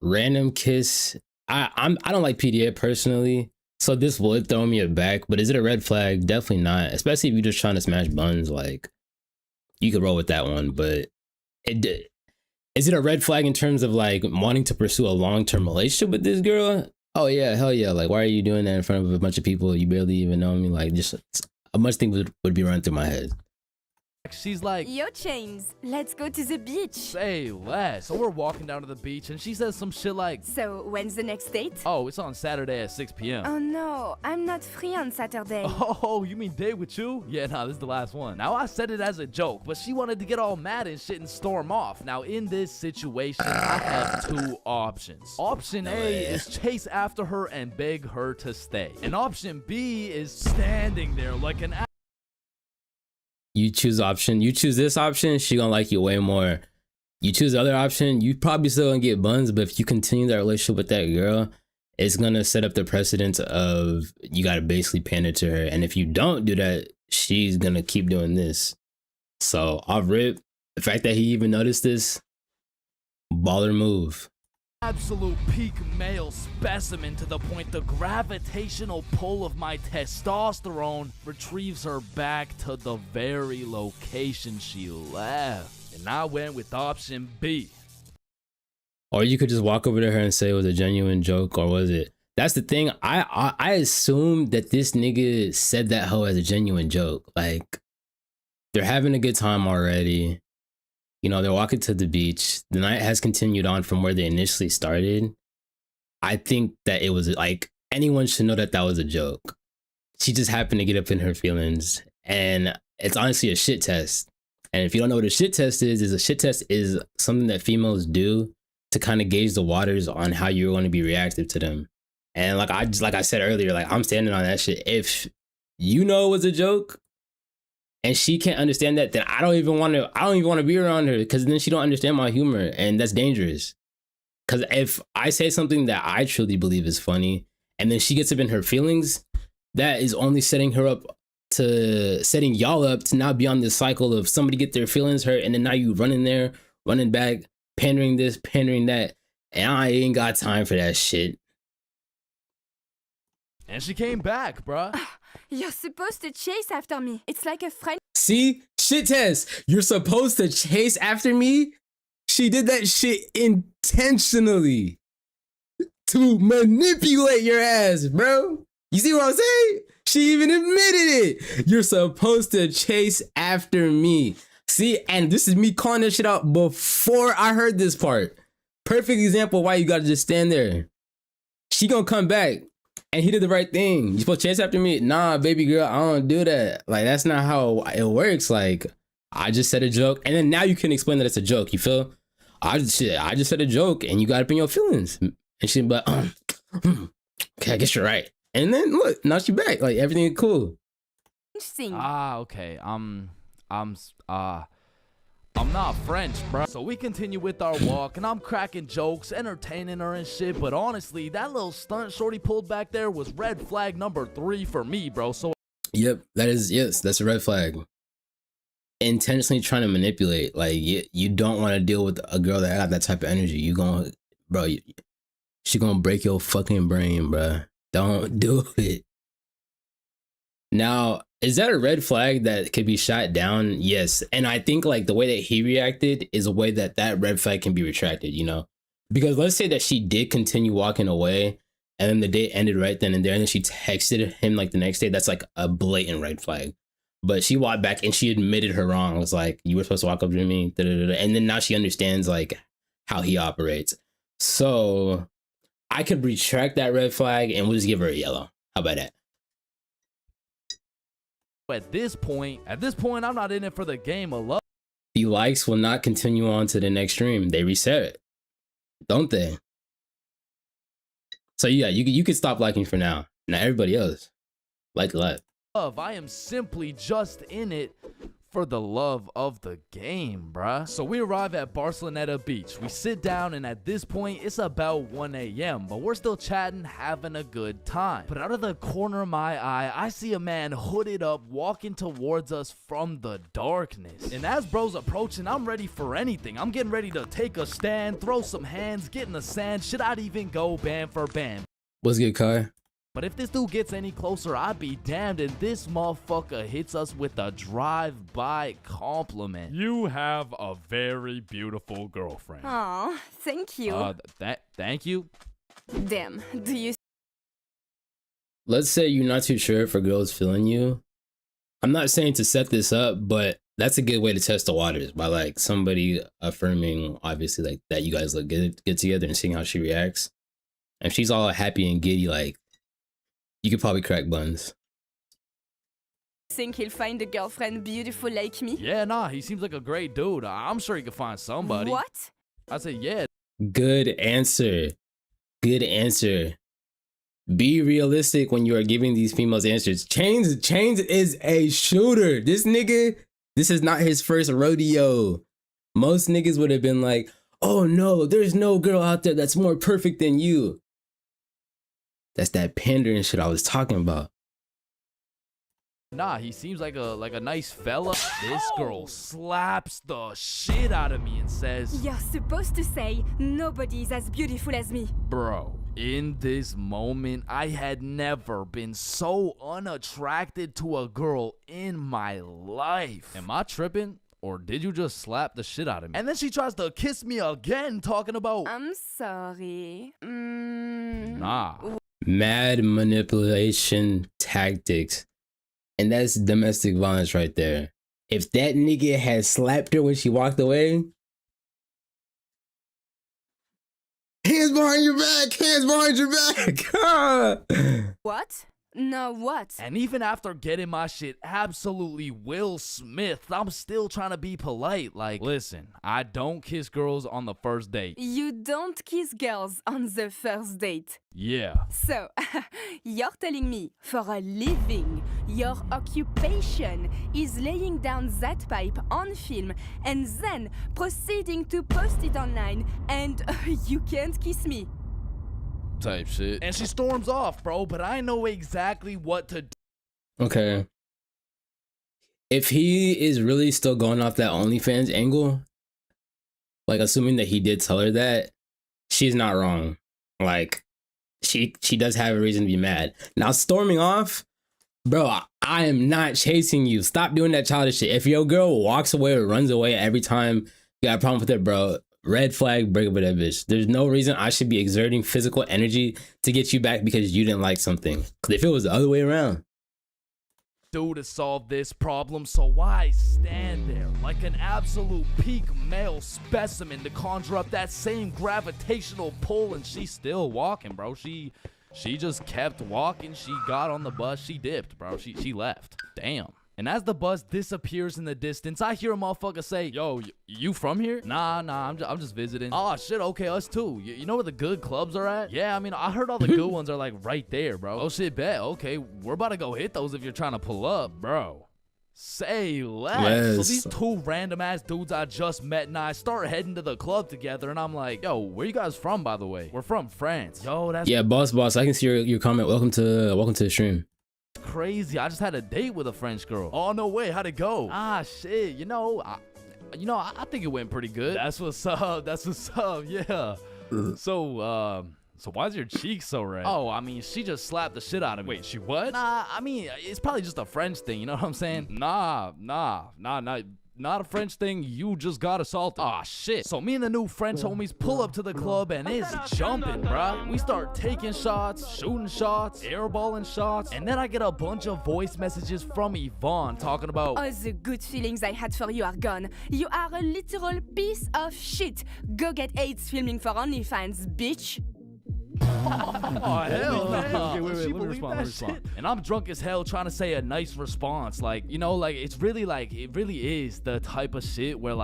random kiss. I don't like PDA personally, so this would throw me aback. But is it a red flag? Definitely not. Especially if you're just trying to smash buns. Like, you could roll with that one. But is it a red flag in terms of like wanting to pursue a long-term relationship with this girl? Oh yeah, hell yeah. Like, why are you doing that in front of a bunch of people you barely even know me? Like, just a bunch of things would be running through my head. she's like, Yo, Chainz, let's go to the beach. say less. So we're walking down to the beach and she says some shit like, So, when's the next date? oh, it's on Saturday at 6 p.m. Oh no, I'm not free on Saturday. Oh, you mean date with you? Yeah, nah, this is the last one. Now, I said it as a joke, but she wanted to get all mad and shit and storm off. Now, in this situation, I have 2 options. Option A is chase after her and beg her to stay. And option B is standing there like an You choose this option, she gonna like you way more. You choose the other option, you probably still gonna get buns, but if you continue that relationship with that girl, it's gonna set up the precedence of you gotta basically pander to her. And if you don't do that, she's gonna keep doing this. So off rip, the fact that he even noticed this, baller move. absolute peak male specimen, to the point the gravitational pull of my testosterone retrieves her back to the very location she left. And I went with option B. Or you could just walk over to her and say it was a genuine joke, or was it? That's the thing. I assumed that this nigga said that hoe as a genuine joke. Like, they're having a good time already. You know, they're walking to the beach. The night has continued on from where they initially started. I think that it was like, anyone should know that that was a joke. She just happened to get up in her feelings. And it's honestly a shit test. And if you don't know what a shit test is a shit test is something that females do to kind of gauge the waters on how you're going to be reactive to them. And like I said earlier, like, I'm standing on that shit. If you know it was a joke, and she can't understand that, then I don't even want to be around her, because then she don't understand my humor, and that's dangerous. Because if I say something that I truly believe is funny, and then she gets up in her feelings, that is only setting y'all up to not be on this cycle of somebody get their feelings hurt, and then now you running there, running back, pandering this, pandering that, and I ain't got time for that shit. And she came back, bruh. You're supposed to chase after me. It's like a friend. See? Shit test. You're supposed to chase after me? She did that shit intentionally to manipulate your ass, bro. You see what I'm saying? She even admitted it. You're supposed to chase after me. See, and this is me calling this shit out before I heard this part. Perfect example why you gotta just stand there. She gonna come back, and he did the right thing. You supposed to chase after me? Nah, baby girl, I don't do that. Like, that's not how it works. Like, I just said a joke, and then now you can explain that it's a joke. You feel? I just said a joke, and you got up in your feelings. And she, but okay, I guess you're right. And then look, now she back. Like, everything is cool. Interesting. Okay. I'm not French, bro. So we continue with our walk, and I'm cracking jokes, entertaining her and shit. But honestly, that little stunt Shorty pulled back there was red flag number 3 for me, bro. So Yep, that's a red flag. Intentionally trying to manipulate. Like, you don't want to deal with a girl that got that type of energy. She gonna break your fucking brain, bro. Don't do it. Now, is that a red flag that could be shot down? Yes. And I think like the way that he reacted is a way that that red flag can be retracted, you know? Because let's say that she did continue walking away and then the date ended right then and there, and then she texted him like the next day. That's like a blatant red flag. But she walked back and she admitted her wrong. It was like, you were supposed to walk up to me. And then now she understands like how he operates. So I could retract that red flag and we'll just give her a yellow. How about that? at this point, I'm not in it for the game of love. The likes will not continue on to the next stream. They reset it, don't they? So yeah, you can stop liking for now. Now everybody else, like a lot. I am simply just in it for the love of the game, bruh. So we arrive at Barceloneta Beach. We sit down, and at this point, it's about 1 a.m., but we're still chatting, having a good time. But out of the corner of my eye, I see a man hooded up walking towards us from the darkness. And as bro's approaching, I'm ready for anything. I'm getting ready to take a stand, throw some hands, get in the sand. Should I even go bam for bam? What's good, Kai? But if this dude gets any closer, I'd be damned, and this motherfucker hits us with a drive-by compliment. You have a very beautiful girlfriend. Oh, thank you. Thank you. Damn, do you Let's say you're not too sure if a girl's feeling you. I'm not saying to set this up, but that's a good way to test the waters by like somebody affirming, obviously, like that you guys look good together and seeing how she reacts. And if she's all happy and giddy, like, you could probably crack buns. think he'll find a girlfriend beautiful like me? Yeah, nah, he seems like a great dude. I'm sure he could find somebody. What? I said, yeah. Good answer. Good answer. Be realistic when you are giving these females answers. Chains is a shooter. This nigga, this is not his first rodeo. Most niggas would have been like, oh no, there's no girl out there that's more perfect than you. That's that pandering shit I was talking about. Nah, he seems like a nice fella. This girl slaps the shit out of me and says, You're supposed to say nobody's as beautiful as me. bro, in this moment, I had never been so unattracted to a girl in my life. Am I tripping? Or did you just slap the shit out of me? And then she tries to kiss me again, talking about, I'm sorry. nah. Mad manipulation tactics. And that's domestic violence right there. If that nigga had slapped her when she walked away, hands behind your back, hands behind your back. What? No, what? And even after getting my shit absolutely Will Smith, I'm still trying to be polite. Like, listen, I don't kiss girls on the first date. You don't kiss girls on the first date. Yeah. So, you're telling me, for a living, your occupation is laying down that pipe on film and then proceeding to post it online, and you can't kiss me. Type shit. And she storms off, bro, but I know exactly what to do. Okay. If he is really still going off that OnlyFans angle, like assuming that he did tell her that, she's not wrong. Like, she does have a reason to be mad. Now, storming off, bro, I am not chasing you. Stop doing that childish shit. If your girl walks away or runs away every time you got a problem with it, bro, red flag, break up with that bitch. There's no reason I should be exerting physical energy to get you back because you didn't like something. Because if it was the other way around, do to solve this problem, so why stand there like an absolute peak male specimen to conjure up that same gravitational pull? And she's still walking, bro. She just kept walking. She got on the bus. She dipped, bro. She left. Damn. And as the bus disappears in the distance, I hear a motherfucker say, yo, you from here? Nah, I'm just visiting. Oh, shit, okay, us too. You know where the good clubs are at? Yeah, I mean, I heard all the good ones are like right there, bro. Oh, shit, bet. Okay, we're about to go hit those if you're trying to pull up, bro. Say less. Yes. So these two random ass dudes I just met and I start heading to the club together, and I'm like, yo, where you guys from, by the way? We're from France. Yo, that's yeah, boss, I can see your comment. Welcome to the stream. crazy. I just had a date with a French girl. Oh, no way. How'd it go? Ah, shit. I think it went pretty good. That's what's up. Yeah. So why's your cheek so red? Oh, I mean, she just slapped the shit out of me. Wait, she what? Nah, I mean, it's probably just a French thing. You know what I'm saying? Nah. Not a French thing. You just got assaulted. Aw, shit. So me and the new French homies pull up to the club and it's jumping, bruh. We start taking shots, shooting shots, airballing shots, and then I get a bunch of voice messages from Yvonne talking about, All the good feelings I had for you are gone. You are a literal piece of shit. Go get AIDS filming for OnlyFans, bitch. oh, hell no. Okay, wait, She let me believe respond, that let me respond. shit? And I'm drunk as hell trying to say a nice response. Like, it really is the type of shit where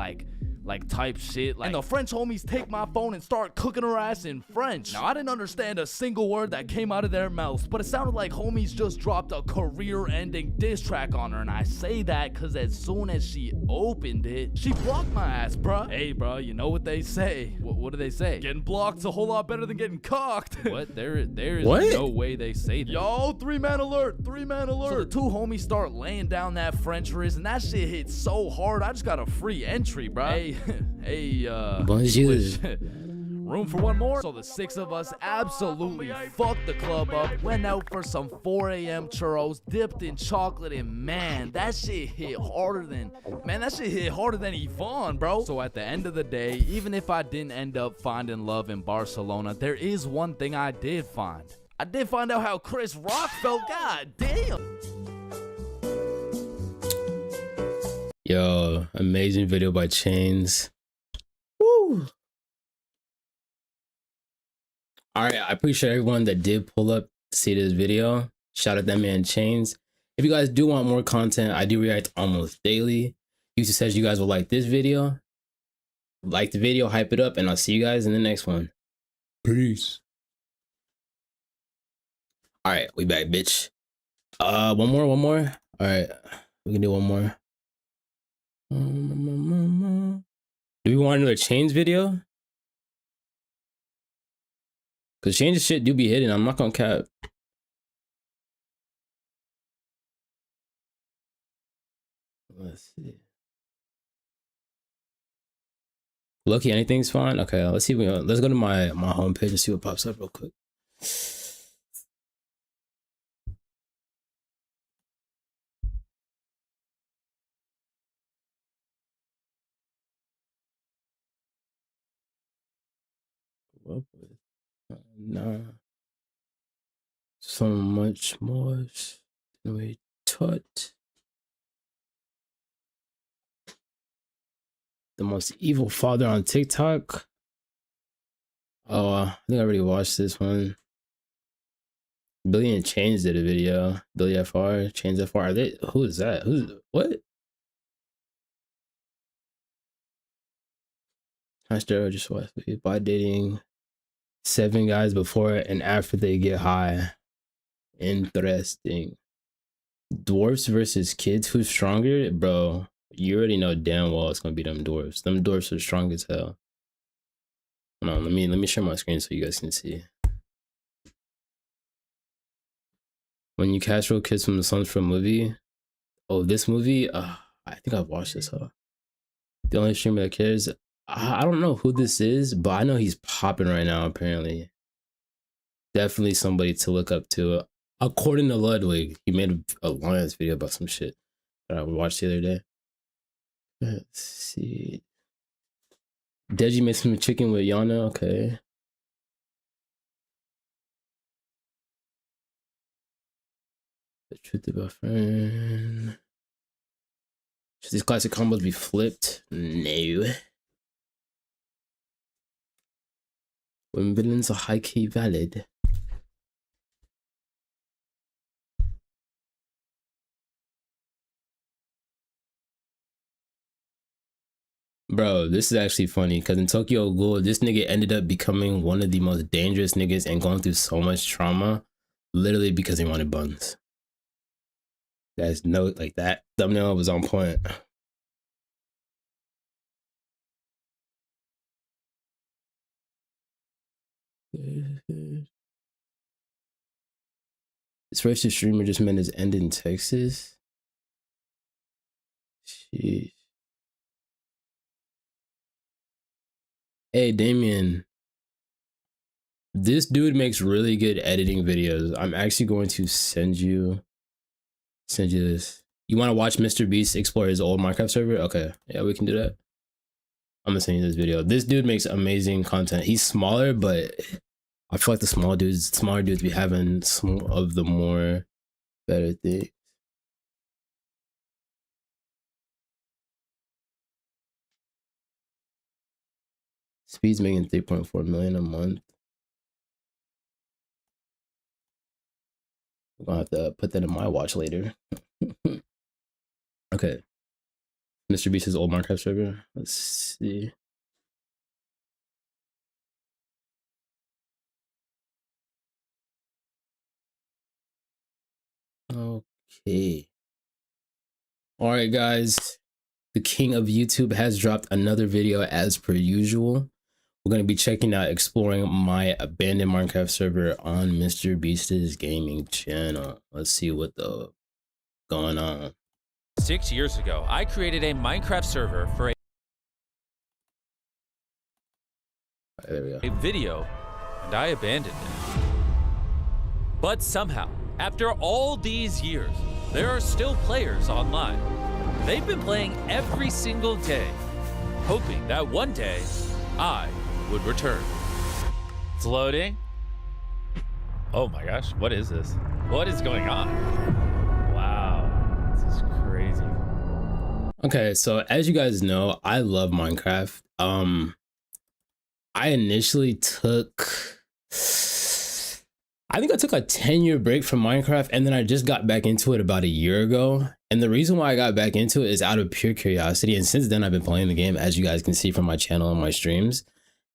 type shit. And the French homies take my phone and start cooking her ass in French. Now, I didn't understand a single word that came out of their mouths, but it sounded like homies just dropped a career-ending diss track on her. And I say that because as soon as she opened it, she blocked my ass, bruh. Hey, bruh, you know what they say. What do they say? Getting blocked's a whole lot better than getting cocked. What? There is What? no way they say that. Yo, 3-man alert. So the two homies start laying down that Frenchers, and that shit hit so hard, I just got a free entry, bruh. Hey, Bonjour. English. Room for one more? So the six of us absolutely fucked the club up, went out for some 4 a.m. churros, dipped in chocolate, and man, that shit hit harder than Yvonne, bro. So at the end of the day, even if I didn't end up finding love in Barcelona, there is one thing I did find. I did find out how Chris Rock felt. God damn. Yo, amazing video by Chains. Woo! Alright, I appreciate everyone that did pull up to see this video. Shout out that man Chains. If you guys do want more content, I do react almost daily. YouTube says you guys will like this video. Like the video, hype it up, and I'll see you guys in the next one. Peace. Alright, we back, bitch. One more. Alright, we can do one more. Do we want another Chains video? Cause Chains shit do be hidden. I'm not gonna cap. Let's see. Lucky, anything's fine. Okay, let's see. Let's go to my homepage and see what pops up real quick. Up with nah, so much more than we taught. The most evil father on TikTok. Oh, I think I already watched this one. Billy and Chains did a video. Billy FR, Chains FR. Are they? Who is that? Who's what? Hashtag just watch by dating 7 guys before and after they get high. Interesting. Dwarfs versus kids. Who's stronger? Bro, you already know damn well it's gonna be them dwarfs. Them dwarfs are strong as hell. Hold on, let me share my screen so you guys can see. When you catch real kids from the Suns for a movie. Oh, this movie? I think I've watched this, huh? The only streamer that cares. I don't know who this is, but I know he's popping right now, apparently. Definitely somebody to look up to. According to Ludwig, he made a long-ass video about some shit that I watched the other day. Let's see. Deji made some chicken with Yana. Okay. The truth about friend. Should these classic combos be flipped? No. When villains are high key valid. Bro, this is actually funny because in Tokyo Ghoul, this nigga ended up becoming one of the most dangerous niggas and going through so much trauma literally because he wanted buns. That's no, like that thumbnail was on point. This registered streamer just meant his end in Texas. Jeez. Hey, Damien. This dude makes really good editing videos. I'm actually going to send you this. You want to watch Mr. Beast explore his old Minecraft server? Okay, yeah, we can do that. I'm gonna send you this video. This dude makes amazing content. He's smaller, but I feel like the smaller dudes be having some of the more better things. Speed's making 3.4 million a month. I'm gonna have to put that in my watch later. Okay. Mr. Beast's old Minecraft server. Let's see. Okay. All right, guys. The king of YouTube has dropped another video as per usual. We're going to be checking out exploring my abandoned Minecraft server on Mr. Beast's gaming channel. Let's see what the going on. 6 years ago, I created a Minecraft server for There we go. a video, and I abandoned it. But somehow, after all these years, there are still players online. They've been playing every single day, hoping that one day I would return. It's loading. Oh my gosh, what is this? What is going on? Wow, this is crazy. Okay, so as you guys know, I love Minecraft. I initially took, I think I took a 10-year break from Minecraft, and then I just got back into it about a year ago. And the reason why I got back into it is out of pure curiosity. And since then, I've been playing the game, as you guys can see from my channel and my streams.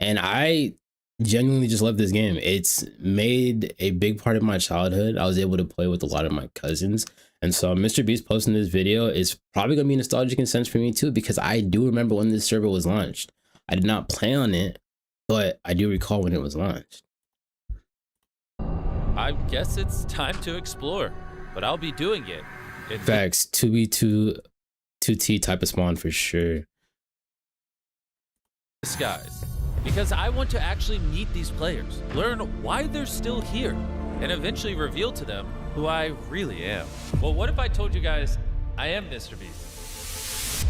And I genuinely just love this game. It's made a big part of my childhood. I was able to play with a lot of my cousins. And so Mr. Beast posting this video is probably going to be nostalgic in a sense for me too, because I do remember when this server was launched. I did not play on it, but I do recall when it was launched. I guess it's time to explore, but I'll be doing it. Facts, 2v2T type of spawn for sure. Disguise. Because I want to actually meet these players, learn why they're still here, and eventually reveal to them who I really am. Well, what if I told you guys I am Mr. Beast?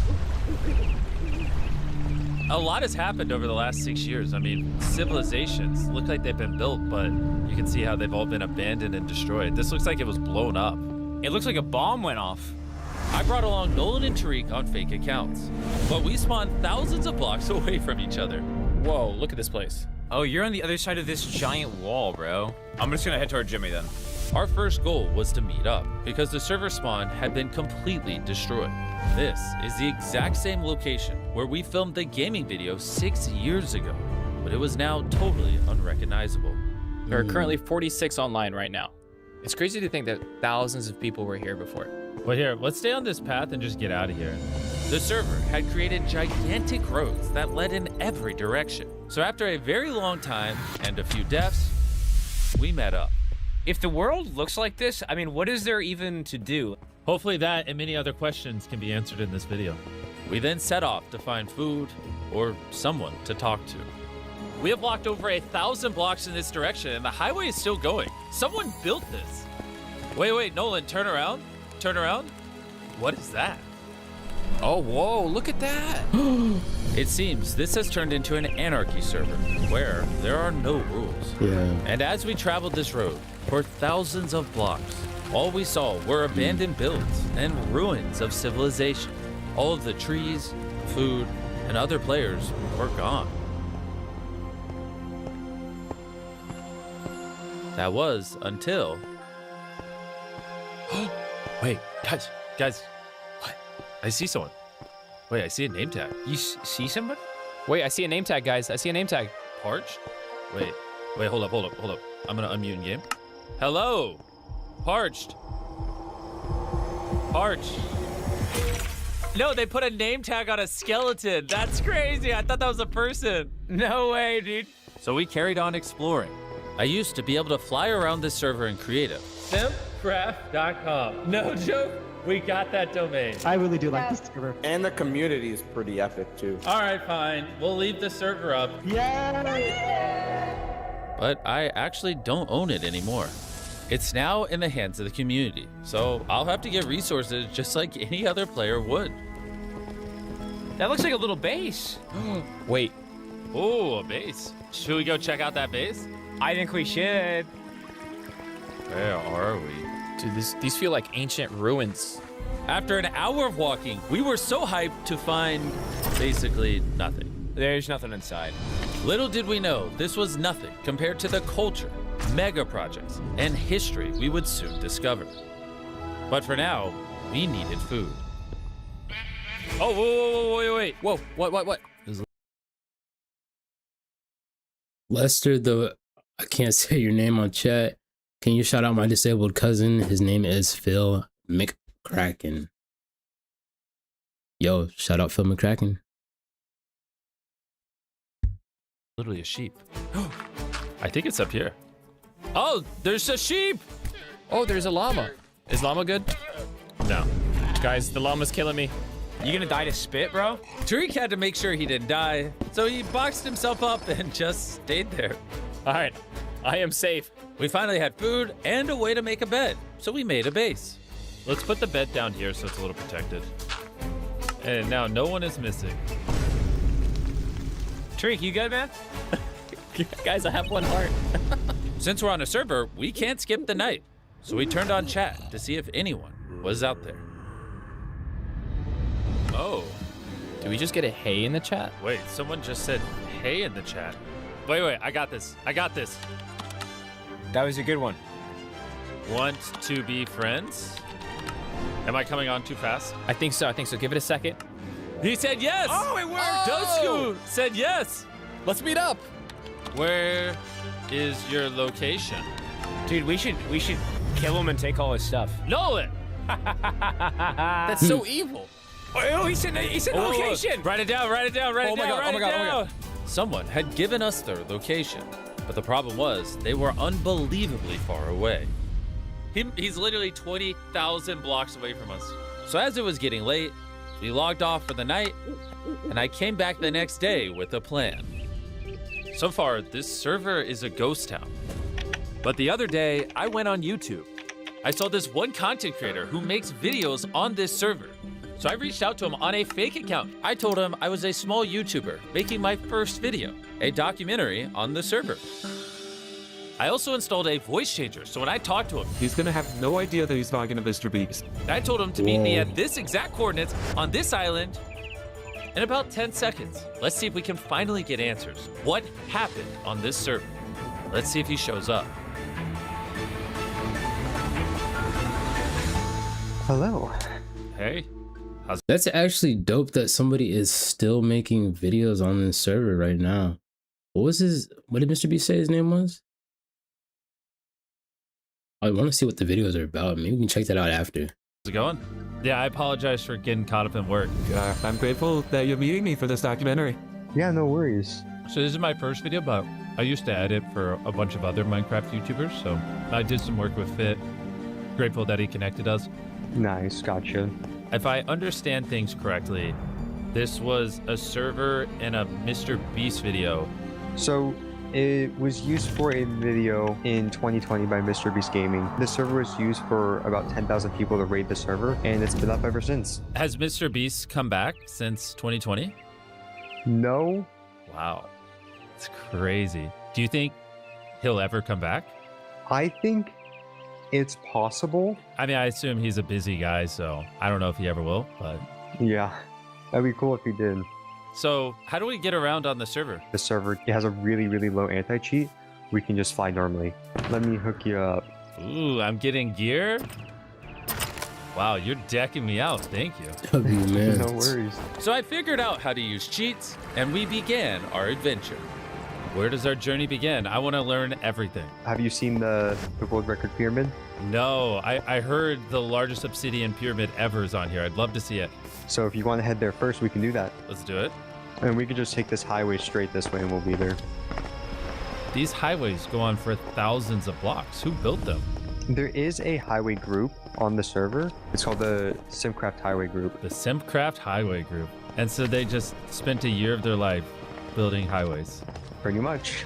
A lot has happened over the last 6 years. I mean, civilizations look like they've been built, but you can see how they've all been abandoned and destroyed. This looks like it was blown up. It looks like a bomb went off. I brought along Nolan and Tariq on fake accounts, but we spawned thousands of blocks away from each other. Whoa, look at this place. Oh, you're on the other side of this giant wall, bro. I'm just gonna head toward Jimmy then. Our first goal was to meet up because the server spawn had been completely destroyed. This is the exact same location where we filmed the gaming video 6 years ago, but it was now totally unrecognizable. There are currently 46 online right now. It's crazy to think that thousands of people were here before. Well, here, let's stay on this path and just get out of here. The server had created gigantic roads that led in every direction. So after a very long time and a few deaths, we met up. If the world looks like this, I mean, what is there even to do? Hopefully that and many other questions can be answered in this video. We then set off to find food or someone to talk to. We have walked over 1,000 blocks in this direction and the highway is still going. Someone built this. Wait, Nolan, turn around. Turn around. What is that? Oh, whoa, look at that. It seems this has turned into an anarchy server where there are no rules. Yeah. And as we traveled this road for thousands of blocks, all we saw were abandoned builds and ruins of civilization. All of the trees, food, and other players were gone. That was until... Wait, guys. What? I see someone. Wait, I see a name tag. You see somebody? Wait, I see a name tag, guys. I see a name tag. Parched? Wait, hold up. I'm gonna unmute in game. Hello! Parched. No, they put a name tag on a skeleton. That's crazy. I thought that was a person. No way, dude. So we carried on exploring. I used to be able to fly around this server in creative. Simpcraft.com. No joke. We got that domain. I really do like this server. And the community is pretty epic too. All right, fine. We'll leave the server up. But I actually don't own it anymore. It's now in the hands of the community, so I'll have to get resources just like any other player would. That looks like a little base. Wait, Oh, a base. Should we go check out that base? I think we should. Where are we? Dude, these feel like ancient ruins. After an hour of walking, we were so hyped to find basically nothing. There's nothing inside. Little did we know this was nothing compared to the culture, mega projects, and history we would soon discover. But for now, we needed food. Oh, whoa, wait. Whoa, what? Lester, I can't say your name on chat. Can you shout out my disabled cousin? His name is Phil McCracken. Yo, shout out Phil McCracken. Literally a sheep. I think it's up here. Oh, there's a sheep! Oh, there's a llama. Is llama good? No. Guys, the llama's killing me. You gonna die to spit, bro? Tariq had to make sure he didn't die, so he boxed himself up and just stayed there. All right, I am safe. We finally had food and a way to make a bed, so we made a base. Let's put the bed down here so it's a little protected. And now no one is missing. Tariq, you good, man? Guys, I have one heart. Since we're on a server, we can't skip the night, so we turned on chat to see if anyone was out there. Oh, Did we just get a hey in the chat? Wait, someone just said hey in the chat. Wait, I got this. That was a good one. Want to be friends? Am I coming on too fast? I think so. Give it a second. He said yes! Oh, it worked! Dosku said yes! Let's meet up. Where is your location? Dude, we should kill him and take all his stuff. Nolan! That's so evil. Oh, he said location. Write it down. Oh my God. Someone had given us their location, but the problem was they were unbelievably far away. He's literally 20,000 blocks away from us. So as it was getting late, we logged off for the night, and I came back the next day with a plan. So far, this server is a ghost town. But the other day, I went on YouTube. I saw this one content creator who makes videos on this server. So I reached out to him on a fake account. I told him I was a small YouTuber making my first video, a documentary on the server. I also installed a voice changer, so when I talked to him, He's gonna have no idea that he's talking to Mr. Beast. I told him to meet me at this exact coordinates on this island in about 10 seconds. Let's see if we can finally get answers. What happened on this server? Let's see if he shows up. Hello. Hey. That's actually dope that somebody is still making videos on this server right now. What did Mr. B say his name was? I want to see what the videos are about. Maybe we can check that out after. How's it going? Yeah, I apologize for getting caught up in work. I'm grateful that you're meeting me for this documentary. Yeah, no worries. So this is my first video, but I used to edit for a bunch of other Minecraft YouTubers, so I did some work with Fit. Grateful that he connected us. Nice, gotcha. If I understand things correctly, this was a server in a Mr. Beast video. So, It was used for a video in 2020 by Mr. Beast Gaming. The server was used for about 10,000 people to raid the server, and it's been up ever since. Has Mr. Beast come back since 2020? No. Wow. It's crazy. Do you think he'll ever come back? I think it's possible. I mean, I assume he's a busy guy, so I don't know if he ever will, but... Yeah, that'd be cool if he did. So, how do we get around on the server? The server, it has a really, really low anti-cheat. We can just fly normally. Let me hook you up. Ooh, I'm getting gear? Wow, you're decking me out. Thank you. Man. No worries. So I figured out how to use cheats, and we began our adventure. Where does our journey begin? I want to learn everything. Have you seen the world record pyramid? No, I heard the largest obsidian pyramid ever is on here. I'd love to see it. So if you want to head there first, we can do that. Let's do it. And we can just take this highway straight this way and we'll be there. These highways go on for thousands of blocks. Who built them? There is a highway group on the server. It's called the Simcraft Highway Group. The Simcraft Highway Group. And so they just spent a year of their life building highways. Pretty much.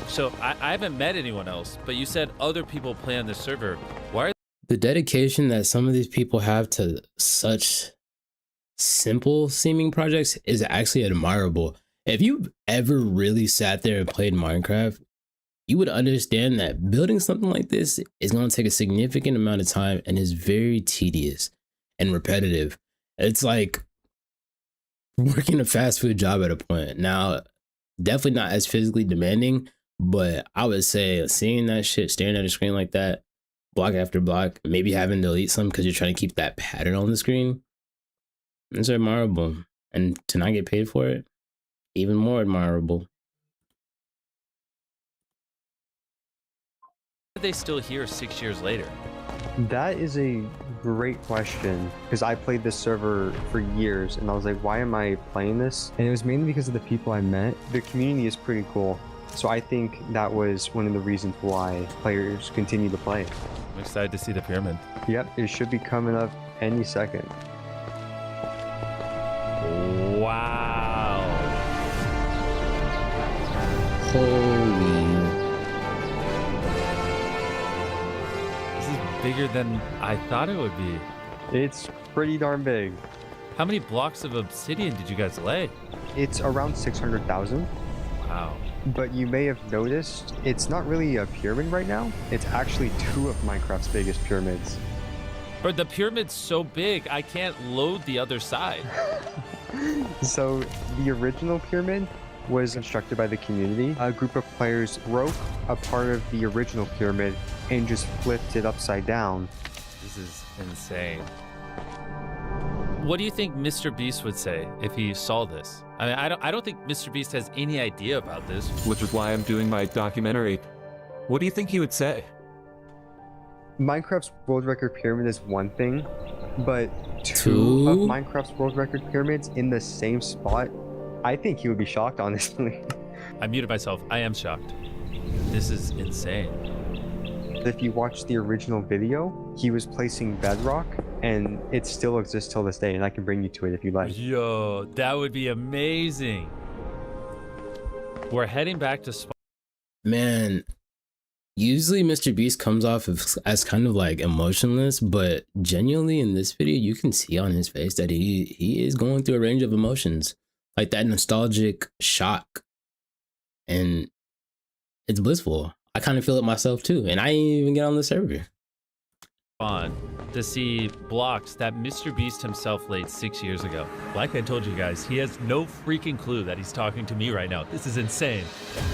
So I haven't met anyone else, but you said other people play on the server. Why are The dedication that some of these people have to such simple seeming projects is actually admirable. If you've ever really sat there and played Minecraft, you would understand that building something like this is going to take a significant amount of time and is very tedious and repetitive. It's like working a fast food job at a point. Now, definitely not as physically demanding, but I would say seeing that shit, staring at a screen like that, block after block, maybe having to delete some because you're trying to keep that pattern on the screen, it's admirable. And to not get paid for it, even more admirable. they still here 6 years later? That is a great question, because I played this server for years and I was like, why am I playing this? And it was mainly because of the people I met. The community is pretty cool. So I think that was one of the reasons why players continue to play. I'm excited to see the pyramid. Yep, it should be coming up any second. Wow. Holy. This is bigger than I thought it would be. It's pretty darn big. How many blocks of obsidian did you guys lay? It's around 600,000. Wow. But you may have noticed, it's not really a pyramid right now. It's actually two of Minecraft's biggest pyramids. But the pyramid's so big, I can't load the other side. So the original pyramid was constructed by the community. A group of players broke a part of the original pyramid and just flipped it upside down. This is insane. What do you think Mr. Beast would say if he saw this? I mean, I don't think Mr. Beast has any idea about this. Which is why I'm doing my documentary. What do you think he would say? Minecraft's world record pyramid is one thing, but two of Minecraft's world record pyramids in the same spot, I think he would be shocked, honestly. I muted myself. I am shocked. This is insane. If you watch the original video, he was placing bedrock, and it still exists till this day, and I can bring you to it if you like. Yo, that would be amazing. We're heading back to spawn. Man, usually Mr. Beast comes off as kind of like emotionless, but genuinely in this video, you can see on his face that he is going through a range of emotions, like that nostalgic shock, and it's blissful. I kind of feel it myself too, and I didn't even get on the server. On to see blocks that Mr. Beast himself laid 6 years ago. Like I told you guys, he has no freaking clue that he's talking to me right now. This is insane.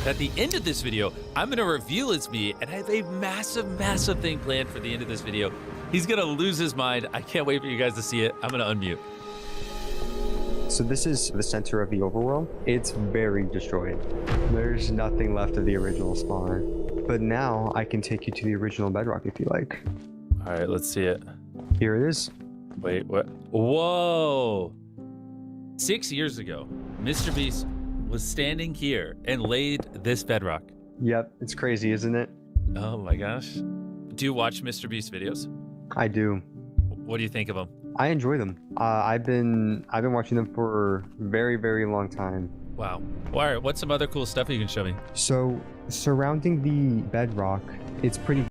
At the end of this video, I'm gonna reveal it's me, and I have a massive thing planned for the end of this video. He's gonna lose his mind. I can't wait for you guys to see it. I'm gonna unmute. So this is the center of the overworld. It's very destroyed. There's nothing left of the original spawn. But now I can take you to the original bedrock if you like. All right, let's see it. Here it is. Wait, what? Whoa! 6 years ago, Mr. Beast was standing here and laid this bedrock. Yep, it's crazy, isn't it? Oh my gosh. Do you watch Mr. Beast videos? I do. What do you think of them? I enjoy them. I've been watching them for a very long time. Wow. Wire, what's some other cool stuff you can show me? So surrounding the bedrock, it's pretty.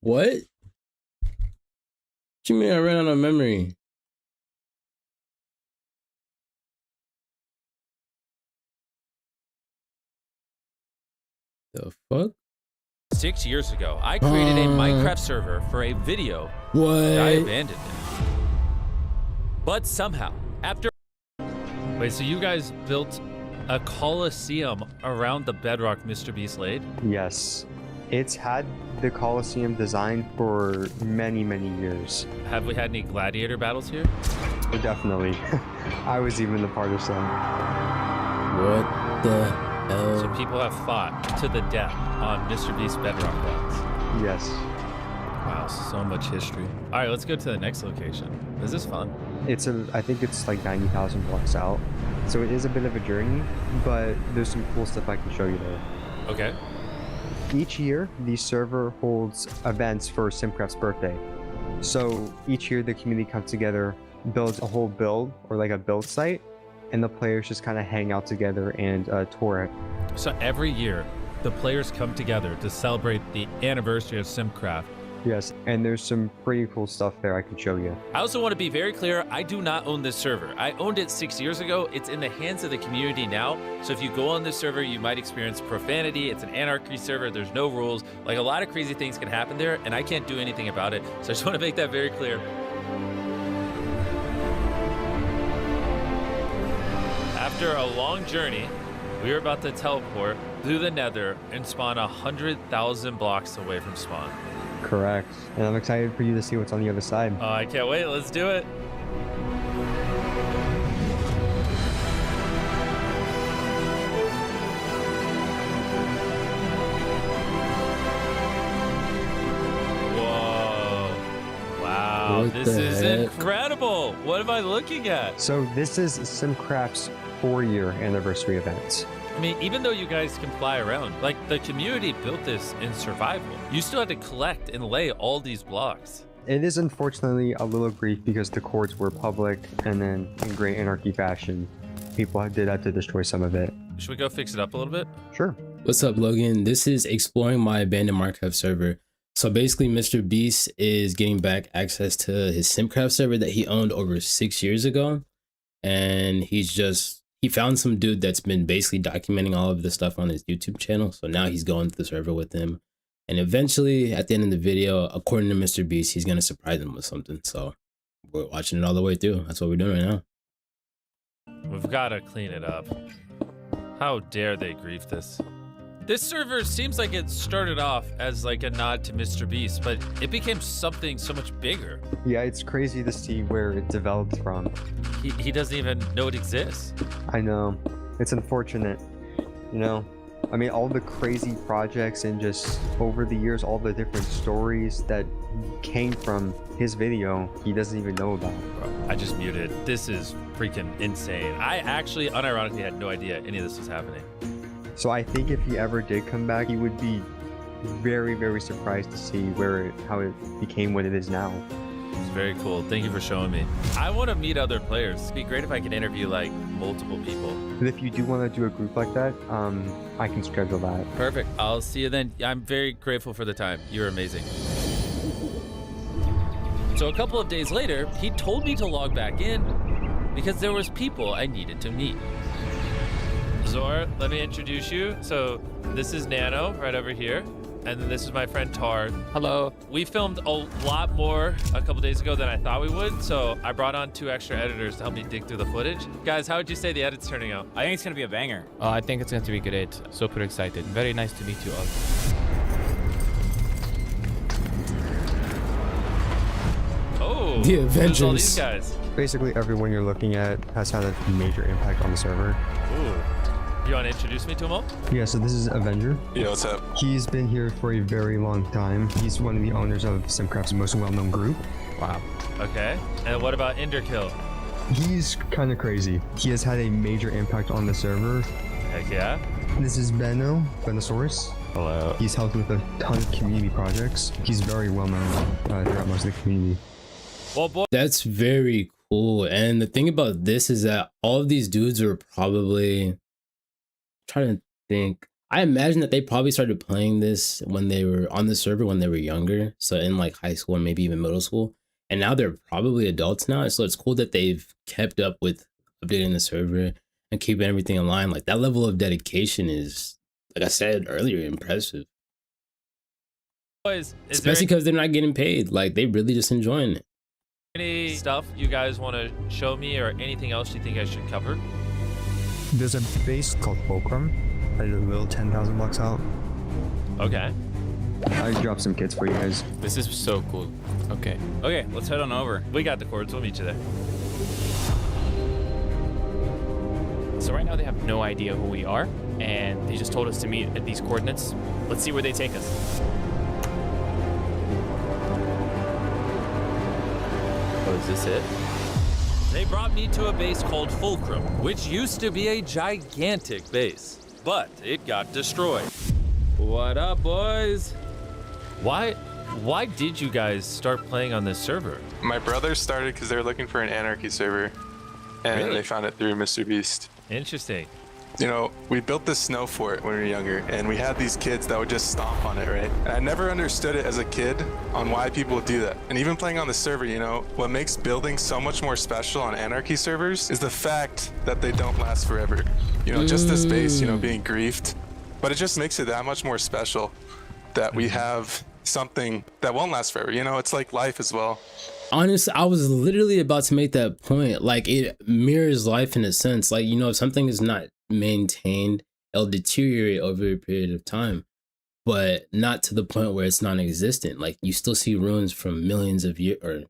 What? What you mean I ran out of memory? The fuck? 6 years ago, I created a Minecraft server for a video. What? I abandoned it. But somehow, after... Wait, so you guys built a Coliseum around the bedrock Mr. Beast laid? Yes. It's had the Coliseum designed for many, many years. Have we had any gladiator battles here? Definitely. I was even a part of some. What the hell? So people have fought to the death on Mr. Beast bedrock blocks. Yes. Wow, so much history. All right, let's go to the next location. This is fun. I think it's like 90,000 blocks out. So it is a bit of a journey, but there's some cool stuff I can show you there. Okay. Each year, the server holds events for Simcraft's birthday. So each year, the community comes together, builds a whole build or like a build site, and the players just kind of hang out together and tour it. So every year, the players come together to celebrate the anniversary of Simcraft. Yes, and there's some pretty cool stuff there I can show you. I also want to be very clear, I do not own this server. I owned it 6 years ago. It's in the hands of the community now. So if you go on this server, you might experience profanity. It's an anarchy server. There's no rules. Like, a lot of crazy things can happen there, and I can't do anything about it. So I just want to make that very clear. After a long journey, we are about to teleport through the nether and spawn 100,000 blocks away from spawn. Correct. And I'm excited for you to see what's on the other side. Oh, I can't wait. Let's do it. Whoa. Wow. What This the is heck? incredible. What am I looking at? So this is Simcraft's 4-year anniversary event. I mean, even though you guys can fly around, like, the community built this in survival. You still had to collect and lay all these blocks. It is unfortunately a little grief because the courts were public, and then in great anarchy fashion, people did have to destroy some of it. Should we go fix it up a little bit? Sure. What's up, Logan? This is Exploring My Abandoned Minecraft server. So basically, Mr. Beast is getting back access to his Simcraft server that he owned over 6 years ago. And he found some dude that's been basically documenting all of the stuff on his YouTube channel. So now he's going to the server with him. And eventually, at the end of the video, according to Mr. Beast, he's going to surprise him with something. So we're watching it all the way through. That's what we're doing right now. We've got to clean it up. How dare they grief this? This server seems like it started off as like a nod to Mr. Beast, but it became something so much bigger. Yeah, it's crazy to see where it developed from. He doesn't even know it exists. I know. It's unfortunate. You know, I mean, all the crazy projects and just over the years, all the different stories that came from his video, he doesn't even know about. Bro, I just muted. This is freaking insane. I actually unironically had no idea any of this was happening. So I think if he ever did come back, he would be very, very surprised to see how it became what it is now. It's very cool. Thank you for showing me. I want to meet other players. It'd be great if I could interview like multiple people. But if you do want to do a group like that, I can schedule that. Perfect. I'll see you then. I'm very grateful for the time. You're amazing. So a couple of days later, he told me to log back in because there was people I needed to meet. Zor, let me introduce you. So this is Nano right over here. And then this is my friend Tard. Hello. We filmed a lot more a couple days ago than I thought we would. So I brought on 2 extra editors to help me dig through the footage. Guys, how would you say the edit's turning out? I think it's going to be a banger. I think it's going to be great. Super excited. Very nice to meet you all. Oh, The who's Avengers. all these guys? Basically, everyone you're looking at has had a major impact on the server. Ooh. You want to introduce me to them all? Yeah, so this is Avenger. Yeah, what's up? He's been here for a very long time. He's one of the owners of Simcraft's most well-known group. Wow. Okay. And what about Enderkill? He's kind of crazy. He has had a major impact on the server. Heck yeah. This is Benno, Benosaurus. Hello. He's helped with a ton of community projects. He's very well known throughout most of the community. Well, boy. That's very cool. And the thing about this is that all of these dudes are probably trying to think. I imagine that they probably started playing this when they were on the server when they were younger. So in like high school and maybe even middle school. And now they're probably adults now. So it's cool that they've kept up with updating the server and keeping everything in line. Like that level of dedication is, like I said earlier, impressive. Boys, Especially because they're not getting paid. Like they really just enjoying it. any stuff you guys want to show me or anything else you think I should cover? There's a base called Fulcrum. I will 10,000 bucks out. Okay. I dropped some kits for you guys. This is so cool. Okay. Okay, let's head on over. We got the cords. We'll meet you there. So right now they have no idea who we are, and they just told us to meet at these coordinates. Let's see where they take us. Oh, is this it? They brought me to a base called Fulcrum, which used to be a gigantic base, but it got destroyed. What up, boys? Why did you guys start playing on this server? My brothers started because they were looking for an anarchy server, and Really? they found it through Mr. Beast. Interesting. You know, we built this snow fort when we were younger, and we had these kids that would just stomp on it, right? And I never understood it as a kid on why people would do that. And even playing on the server, you know, what makes building so much more special on anarchy servers is the fact that they don't last forever. You know, just this base, you know, being griefed, but it just makes it that much more special that we have something that won't last forever. You know, it's like life as well. Honestly, I was literally about to make that point. Like it mirrors life in a sense. Like, you know, if something is not maintained, it'll deteriorate over a period of time, but not to the point where it's non-existent. Like you still see ruins from millions of years or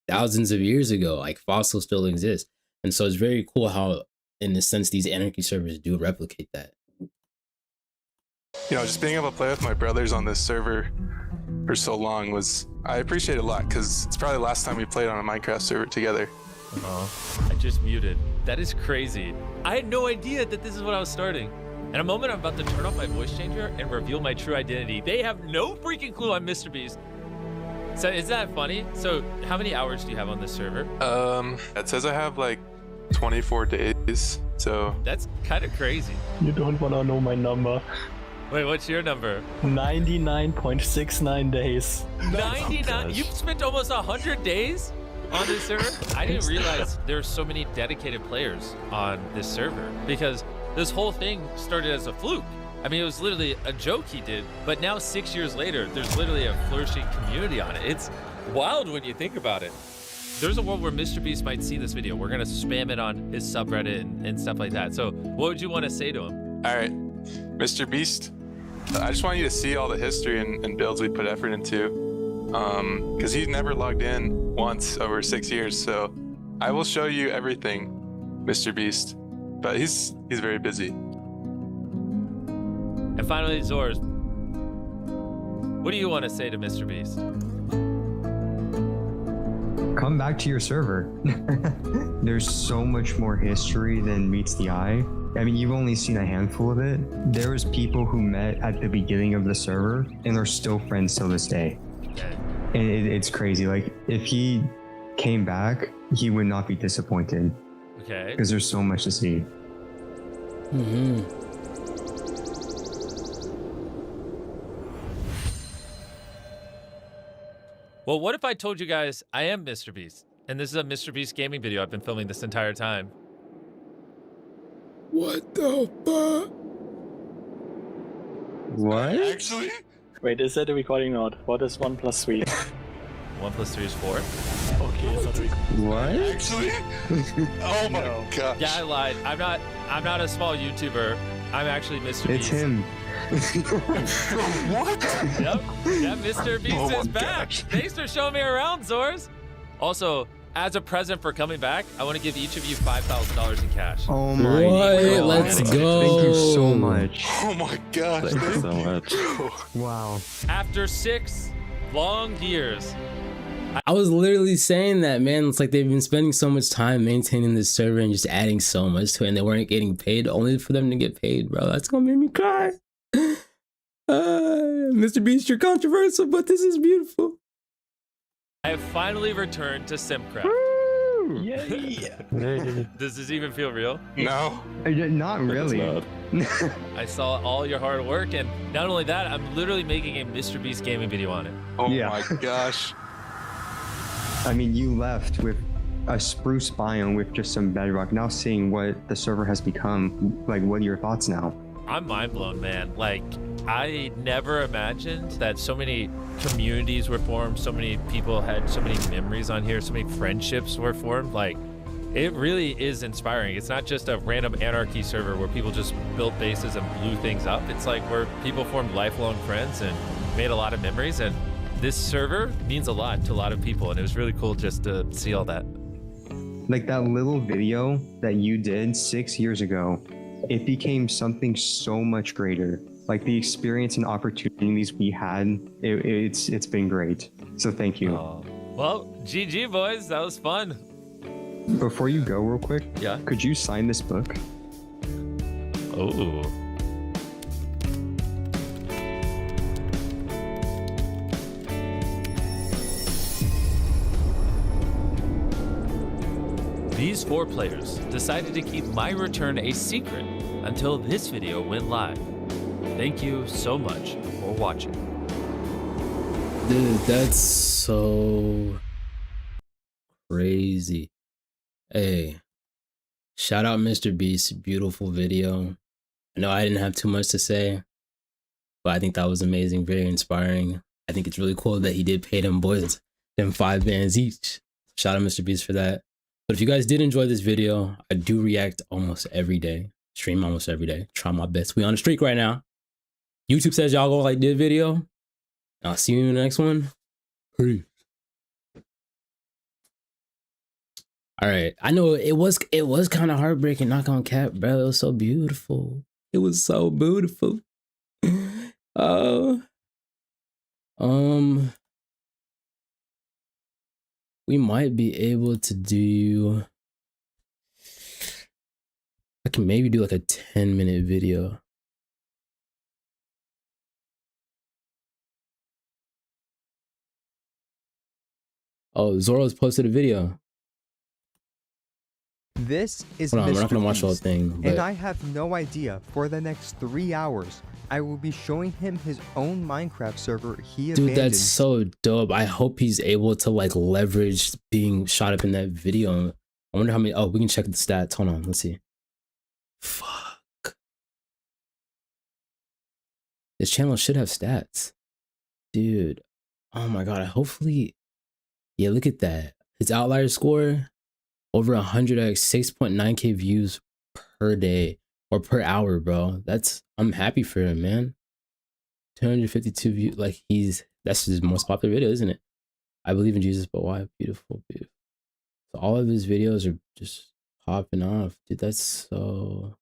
thousands of years ago. Like fossils still exist. And so it's very cool how, in a sense, these anarchy servers do replicate that. You know, just being able to play with my brothers on this server for so long was, I appreciate it a lot because it's probably the last time we played on a Minecraft server together. Oh, I just muted. That is crazy. I had no idea that this is what I was starting. In a moment, I'm about to turn off my voice changer and reveal my true identity. They have no freaking clue I'm Mr. Beast. So is that funny? So how many hours do you have on this server? It says I have like 24 days, so. That's kind of crazy. You don't wanna know my number. Wait, what's your number? 99.69 days. 99? You've spent almost 100 days on this server? I didn't realize there were so many dedicated players on this server because this whole thing started as a fluke. I mean, it was literally a joke he did, but now 6 years later, there's literally a flourishing community on it. It's wild when you think about it. There's a world where Mr. Beast might see this video. We're gonna spam it on his subreddit and stuff like that. So what would you want to say to him? All right, Mr. Beast, I just want you to see all the history and builds we put effort into. Because he's never logged in once over 6 years, so I will show you everything, Mr. Beast. But he's very busy. And finally, Zors, what do you want to say to Mr. Beast? Come back to your server. There's so much more history than meets the eye. I mean, you've only seen a handful of it. There was people who met at the beginning of the server and are still friends till this day. Okay. And it's crazy. Like, if he came back, he would not be disappointed. Okay. Because there's so much to see. Mm-hmm. Well, what if I told you guys I am Mr. Beast? And this is a Mr. Beast gaming video I've been filming this entire time. What the fuck? What? Actually? Wait, is that a recording or not? What is 1 plus 3? 1 plus 3 is 4. Okay, it's not a recording. What? Actually? Oh my gosh. Yeah, I lied. I'm not a small YouTuber. I'm actually Mr. It's Beast. him. What? Yep. Yeah, Mr. Beast Oh my is back. gosh. Thanks for showing me around, Zors. Also, as a present for coming back, I want to give each of you $5,000 in cash. Oh my What? God. Let's go. Thank you so much. Oh my gosh. Thank you so much. Wow. After 6 long years, I was literally saying that, man. It's like they've been spending so much time maintaining this server and just adding so much to it, and they weren't getting paid only for them to get paid, bro. That's gonna make me cry. Mr. Beast, you're controversial, but this is beautiful. I have finally returned to Simcraft. Yay! Does this even feel real? No. Not really. I saw all your hard work, and not only that, I'm literally making a Mr. Beast gaming video on it. Oh Yeah. my gosh. I mean, you left with a spruce biome with just some bedrock. Now seeing what the server has become, like, what are your thoughts now? I'm mind blown, man. Like, I never imagined that so many communities were formed, so many people had so many memories on here, so many friendships were formed. Like, it really is inspiring. It's not just a random anarchy server where people just built bases and blew things up. It's like where people formed lifelong friends and made a lot of memories. And this server means a lot to a lot of people. And it was really cool just to see all that. Like that little video that you did 6 years ago, it became something so much greater. Like the experience and opportunities we had, it's been great. So thank you. Well, GG, boys. That was fun. Before you go real quick, yeah, could you sign this book? Oh. These 4 players decided to keep my return a secret until this video went live. Thank you so much for watching. Dude, that's so crazy. Hey, shout out Mr. Beast, beautiful video. I know I didn't have too much to say, but I think that was amazing, very inspiring. I think it's really cool that he did pay them boys them 5 bands each. Shout out Mr. Beast for that. But if you guys did enjoy this video, I do react almost every day, stream almost every day, try my best. We on a streak right now. YouTube says y'all go like this video. I'll see you in the next one. Peace. All right, I know it was kind of heartbreaking, not gonna cap, bro. It was so beautiful. It was so beautiful. We might be able to do, I can maybe do like a 10-minute video. Oh, Zoro's posted a video. This is Hold on, we're Mr. not gonna watch the whole Beast, thing, but and I have no idea. For the next 3 hours, I will be showing him his own Minecraft server he abandoned. dude, that's so dope. I hope he's able to like leverage being shot up in that video. I wonder how many. Oh, we can check the stats. Hold on, let's see. Fuck. This channel should have stats, dude. Oh my god. Hopefully, yeah. Look at that. His outlier score over 100x, 6.9k views per day or per hour, bro. I'm happy for him, man. 252 views. Like that's his most popular video, isn't it? I believe in Jesus, but why? Beautiful, beautiful. So all of his videos are just popping off, dude. That's so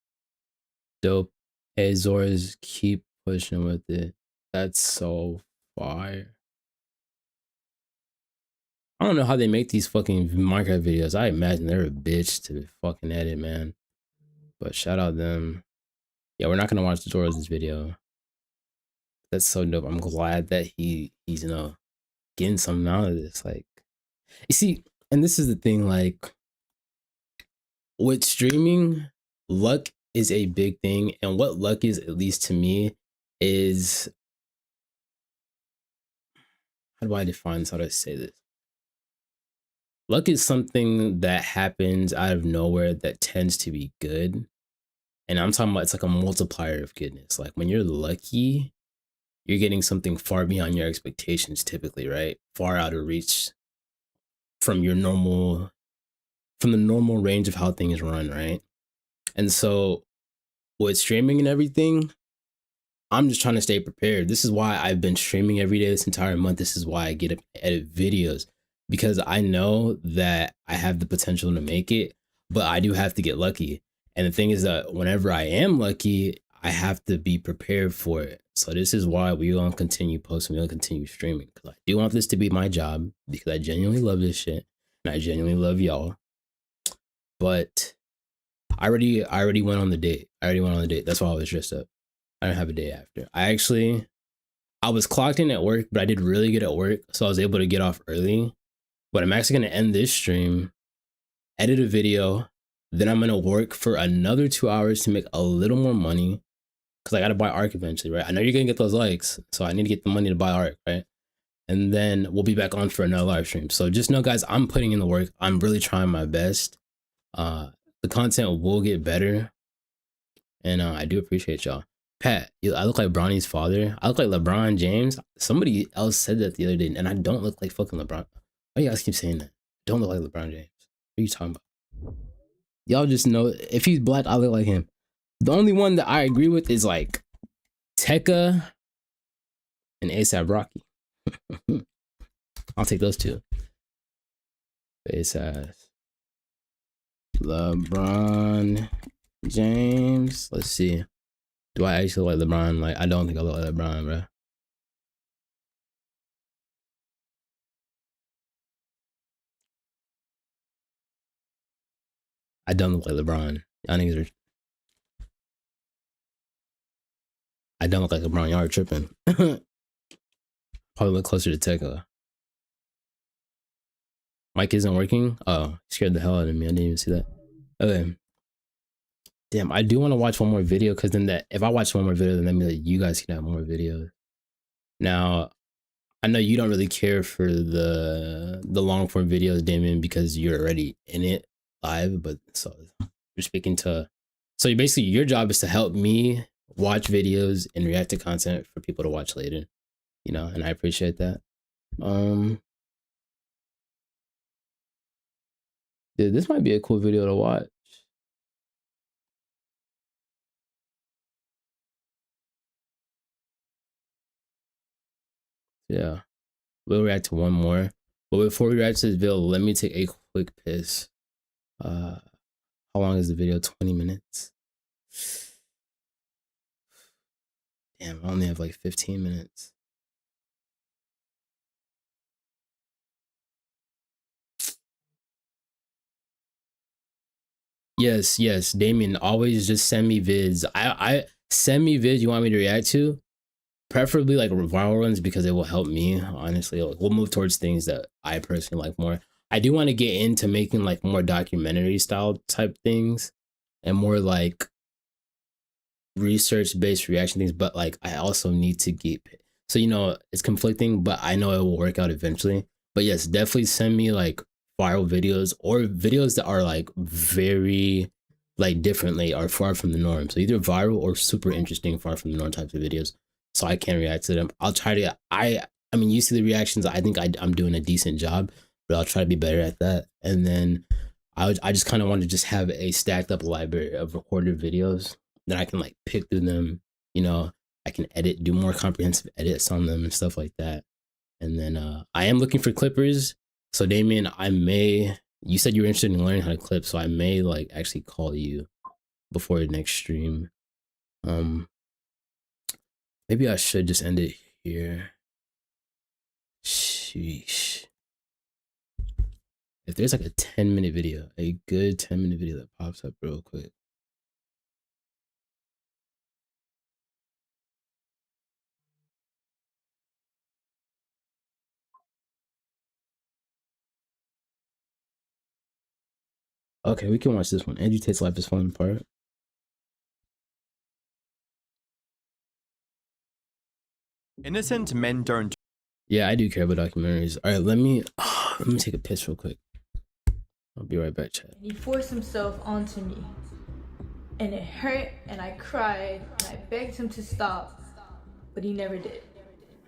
dope. Hey, Zoras, keep pushing with it. That's so fire. I don't know how they make these fucking Minecraft videos. I imagine they're a bitch to fucking edit, man. But shout out them. Yeah, we're not gonna watch the Zoras' video. That's so dope. I'm glad that he's getting something out of this. Like, you see, and this is the thing, like, with streaming, luck is a big thing. And what luck is, at least to me, is, how do I define this? How do I say this? Luck is something that happens out of nowhere that tends to be good. And I'm talking about, it's like a multiplier of goodness. Like when you're lucky, you're getting something far beyond your expectations typically, right? Far out of reach from your normal, from the normal range of how things run, right? And so with streaming and everything, I'm just trying to stay prepared. This is why I've been streaming every day this entire month. This is why I get up and edit videos, because I know that I have the potential to make it, but I do have to get lucky. And the thing is that whenever I am lucky, I have to be prepared for it. So this is why we're going to continue posting, we're going to continue streaming, because I do want this to be my job, because I genuinely love this shit and I genuinely love y'all. But I already went on the date. That's why I was dressed up. I don't have a day after. I was clocked in at work, but I did really good at work, so I was able to get off early. But I'm actually gonna end this stream, edit a video, then I'm gonna work for another 2 hours to make a little more money. Cause I gotta buy Arc eventually, right? I know you're gonna get those likes, so I need to get the money to buy Arc, right? And then we'll be back on for another live stream. So just know, guys, I'm putting in the work. I'm really trying my best. The content will get better, and I do appreciate y'all. Pat, I look like Bronny's father. I look like LeBron James. Somebody else said that the other day, and I don't look like fucking LeBron. Why do you guys keep saying that? I don't look like LeBron James. What are you talking about? Y'all just know if he's black, I look like him. The only one that I agree with is like Tekka and ASAP Rocky. I'll take those two. Face ass. LeBron James. Let's see. Do I actually look like LeBron? Like, I don't think I look like LeBron, bro. I don't look like LeBron. Y'all niggas are. I don't look like LeBron. Y'all are tripping. Probably look closer to Tekka. Mic isn't working? Oh, scared the hell out of me. I didn't even see that. Okay. Damn, I do want to watch one more video, because then if I watch one more video, then that means that you guys can have more videos. Now, I know you don't really care for the long form videos, Damien, because you're already in it live, but so you're speaking to, so you basically, your job is to help me watch videos and react to content for people to watch later, you know, and I appreciate that. Dude, this might be a cool video to watch. Yeah, we'll react to one more, but before we react to this video, let me take a quick piss. How long is the video? 20 minutes. Damn, I only have like 15 minutes. Yes, Damien, always just send me vids. I send me vids you want me to react to, preferably like viral ones, because it will help me, honestly. We'll move towards things that I personally like more. I do want to get into making like more documentary style type things and more like research based reaction things, but like I also need to get, so you know, it's conflicting, but I know it will work out eventually. But yes, definitely send me like viral videos or videos that are like very like differently or far from the norm. So either viral or super interesting, far from the norm types of videos, so I can react to them. I'll try to, I mean, you see the reactions, I think I'm doing a decent job, but I'll try to be better at that. And then I just kind of want to just have a stacked up library of recorded videos that I can like pick through them, you know, I can edit, do more comprehensive edits on them and stuff like that. And then I am looking for clippers. So Damien, you said you were interested in learning how to clip, so I may like actually call you before the next stream. Maybe I should just end it here. Sheesh. If there's like a 10-minute video, a good 10-minute video that pops up real quick. Okay, we can watch this one. Andrew Tate's life is falling apart. Innocent men don't. Yeah, I do care about documentaries. All right, let me take a piss real quick. I'll be right back, chat. He forced himself onto me, and it hurt, and I cried, and I begged him to stop, but he never did.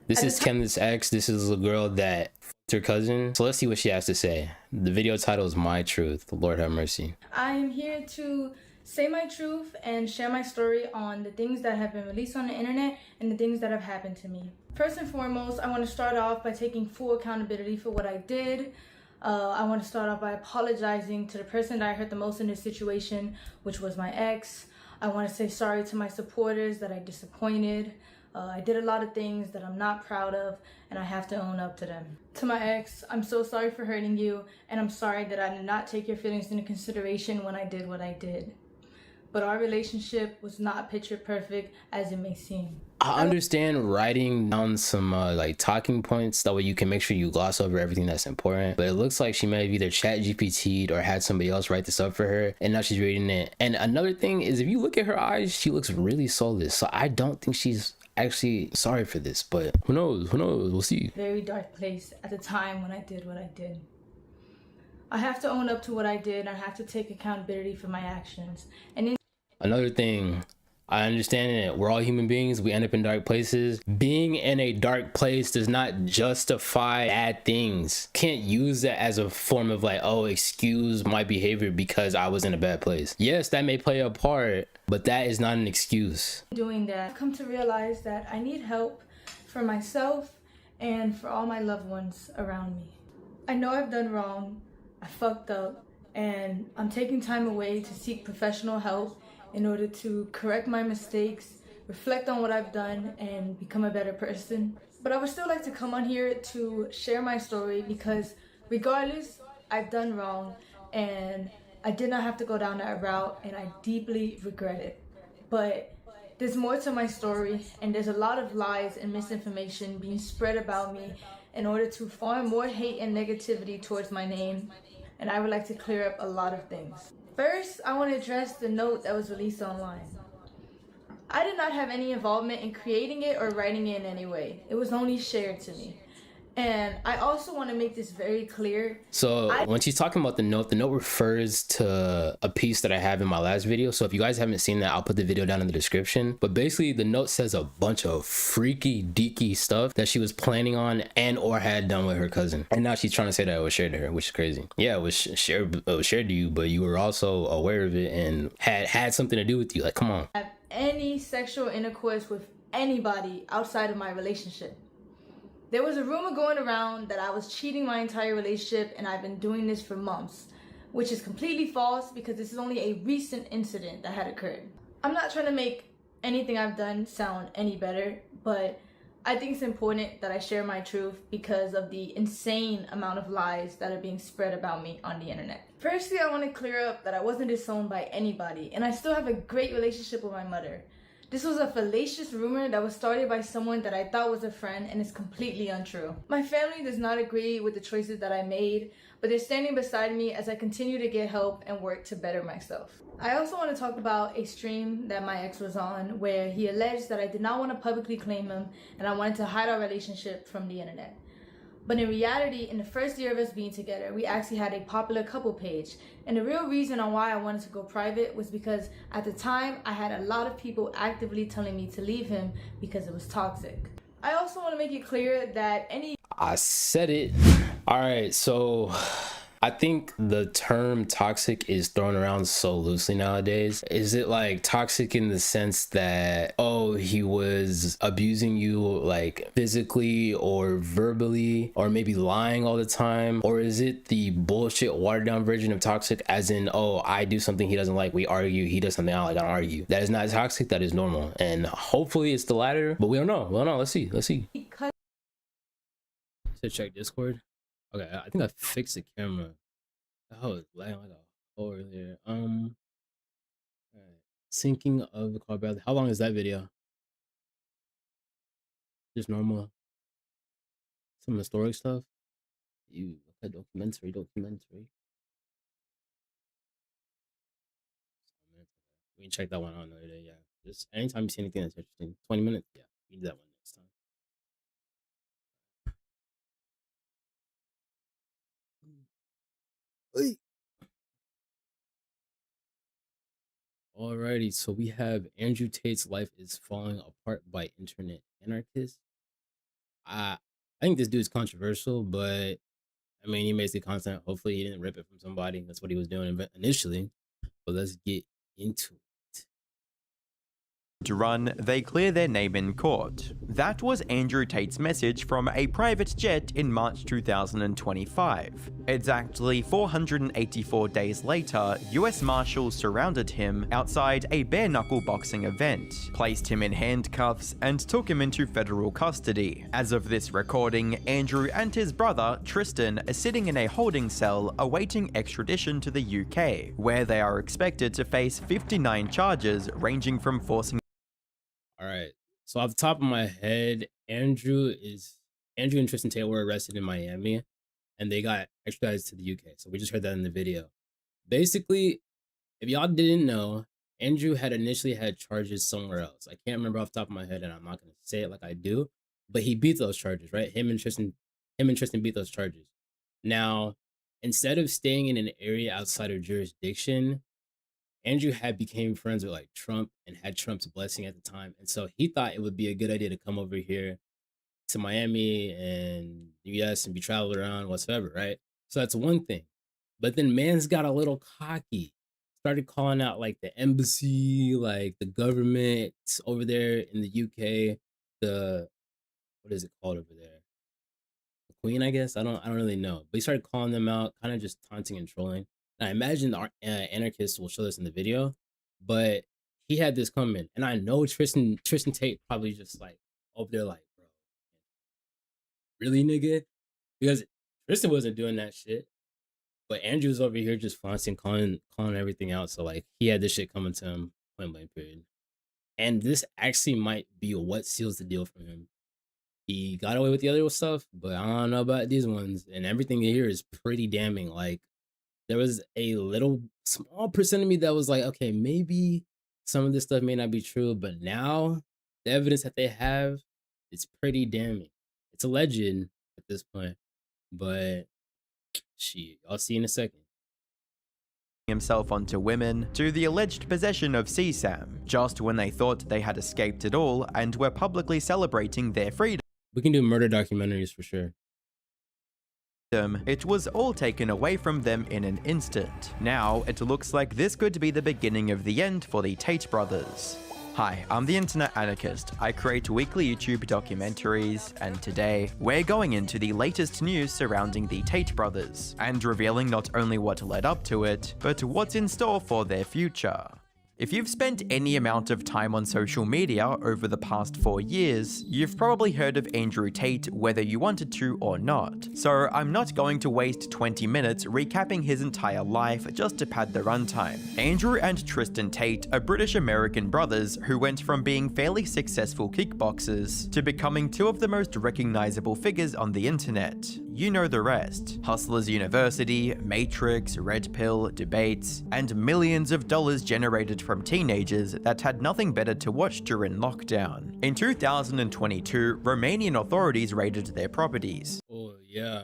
This is Kenneth's ex. This is a girl that f***ed her cousin. So let's see what she has to say. The video title is My Truth. Lord have mercy. I am here to say my truth and share my story on the things that have been released on the internet and the things that have happened to me. First and foremost, I want to start off by taking full accountability for what I did. I want to start off by apologizing to the person that I hurt the most in this situation, which was my ex. I want to say sorry to my supporters that I disappointed. I did a lot of things that I'm not proud of, and I have to own up to them. To my ex, I'm so sorry for hurting you, and I'm sorry that I did not take your feelings into consideration when I did what I did. But our relationship was not picture perfect as it may seem. I understand writing down some like talking points, that way you can make sure you gloss over everything that's important, but it looks like she may have either chat GPT'd or had somebody else write this up for her, and now she's reading it. And another thing is, if you look at her eyes, she looks really soulless, so I don't think she's actually sorry for this, but who knows, we'll see. Very dark place at the time when I did what I did. I have to own up to what I did. I have to take accountability for my actions. And another thing, I understand it. We're all human beings. We end up in dark places. Being in a dark place does not justify bad things. Can't use that as a form of like, oh, excuse my behavior because I was in a bad place. Yes, that may play a part, but that is not an excuse. Doing that, I've come to realize that I need help for myself and for all my loved ones around me. I know I've done wrong. I fucked up, and I'm taking time away to seek professional help in order to correct my mistakes, reflect on what I've done, and become a better person. But I would still like to come on here to share my story because regardless, I've done wrong and I did not have to go down that route, and I deeply regret it. But there's more to my story, and there's a lot of lies and misinformation being spread about me in order to farm more hate and negativity towards my name, and I would like to clear up a lot of things. First, I want to address the note that was released online. I did not have any involvement in creating it or writing it in any way. It was only shared to me. And I also want to make this very clear. So when she's talking about the note refers to a piece that I have in my last video. So if you guys haven't seen that, I'll put the video down in the description. But basically the note says a bunch of freaky deaky stuff that she was planning on and or had done with her cousin. And now she's trying to say that it was shared to her, which is crazy. Yeah, it was shared to you, but you were also aware of it and had something to do with you. Like, come on. Have any sexual intercourse with anybody outside of my relationship. There was a rumor going around that I was cheating my entire relationship, and I've been doing this for months, which is completely false because this is only a recent incident that had occurred. I'm not trying to make anything I've done sound any better, but I think it's important that I share my truth because of the insane amount of lies that are being spread about me on the internet. Firstly, I want to clear up that I wasn't disowned by anybody, and I still have a great relationship with my mother. This was a fallacious rumor that was started by someone that I thought was a friend and is completely untrue. My family does not agree with the choices that I made, but they're standing beside me as I continue to get help and work to better myself. I also want to talk about a stream that my ex was on where he alleged that I did not want to publicly claim him and I wanted to hide our relationship from the internet. But in reality, in the first year of us being together, we actually had a popular couple page. And the real reason on why I wanted to go private was because at the time, I had a lot of people actively telling me to leave him because it was toxic. I also want to make it clear that I said it. All right, so I think the term toxic is thrown around so loosely nowadays. Is it like toxic in the sense that, oh, he was abusing you like physically or verbally or maybe lying all the time? Or is it the bullshit watered down version of toxic as in, oh, I do something he doesn't like, we argue, he does something I don't like, I don't argue? That is not toxic, that is normal. And hopefully it's the latter, but we don't know. Let's see. So check Discord. Okay, I think I fixed the camera. Oh, it's lagging like a hole earlier. Alright. Syncing of the call barely. How long is that video? Just normal. Some historic stuff. You a documentary. We can check that one out another day. Yeah. Just anytime you see anything that's interesting. 20 minutes. Yeah, we can do that one next time. Alrighty, so we have Andrew Tate's life is falling apart by internet anarchists. I think this dude's controversial, but I mean, he makes the content. Hopefully, he didn't rip it from somebody. That's what he was doing initially. But let's get into it. To run, they clear their name in court. That was Andrew Tate's message from a private jet in March 2025. Exactly 484 days later, US Marshals surrounded him outside a bare-knuckle boxing event, placed him in handcuffs, and took him into federal custody. As of this recording, Andrew and his brother, Tristan, are sitting in a holding cell awaiting extradition to the UK, where they are expected to face 59 charges ranging from forcing. All right, So off the top of my head, Andrew and Tristan Tate were arrested in Miami, and they got extradited to the UK. So we just heard that in the video. Basically, if y'all didn't know, Andrew had initially had charges somewhere else. I can't remember off the top of my head, and I'm not gonna say it like I do, but he beat those charges, right? Him and Tristan beat those charges. Now, instead of staying in an area outside of jurisdiction, Andrew had became friends with like Trump and had Trump's blessing at the time. And so he thought it would be a good idea to come over here to Miami and US and be traveled around whatsoever, right? So that's one thing. But then man's got a little cocky, started calling out like the embassy, like the government over there in the UK, what is it called over there? The Queen, I guess. I don't really know. But he started calling them out, kind of just taunting and trolling. And I imagine the anarchists will show this in the video, but he had this coming. And I know Tristan Tate probably just like over there like, bro, really, nigga? Because Tristan wasn't doing that shit. But Andrew was over here just flaunting, calling everything out. So like he had this shit coming to him, point blank period. And this actually might be what seals the deal for him. He got away with the other stuff, but I don't know about these ones. And everything here is pretty damning. Like there was a small percent of me that was like, okay, maybe some of this stuff may not be true, but now the evidence that they have, it's pretty damning. It's alleged at this point, but shit, I'll see in a second. Himself onto women, to the alleged possession of CSAM, just when they thought they had escaped it all and were publicly celebrating their freedom. We can do murder documentaries for sure. It was all taken away from them in an instant. Now, it looks like this could be the beginning of the end for the Tate brothers. Hi, I'm the Internet Anarchist. I create weekly YouTube documentaries, and today, we're going into the latest news surrounding the Tate brothers, and revealing not only what led up to it, but what's in store for their future. If you've spent any amount of time on social media over the past 4 years, you've probably heard of Andrew Tate whether you wanted to or not. So I'm not going to waste 20 minutes recapping his entire life just to pad the runtime. Andrew and Tristan Tate are British-American brothers who went from being fairly successful kickboxers to becoming two of the most recognizable figures on the internet. You know the rest. Hustlers University, Matrix, Red Pill, debates, and millions of dollars generated from teenagers that had nothing better to watch during lockdown. In 2022, Romanian authorities raided their properties. Oh, yeah.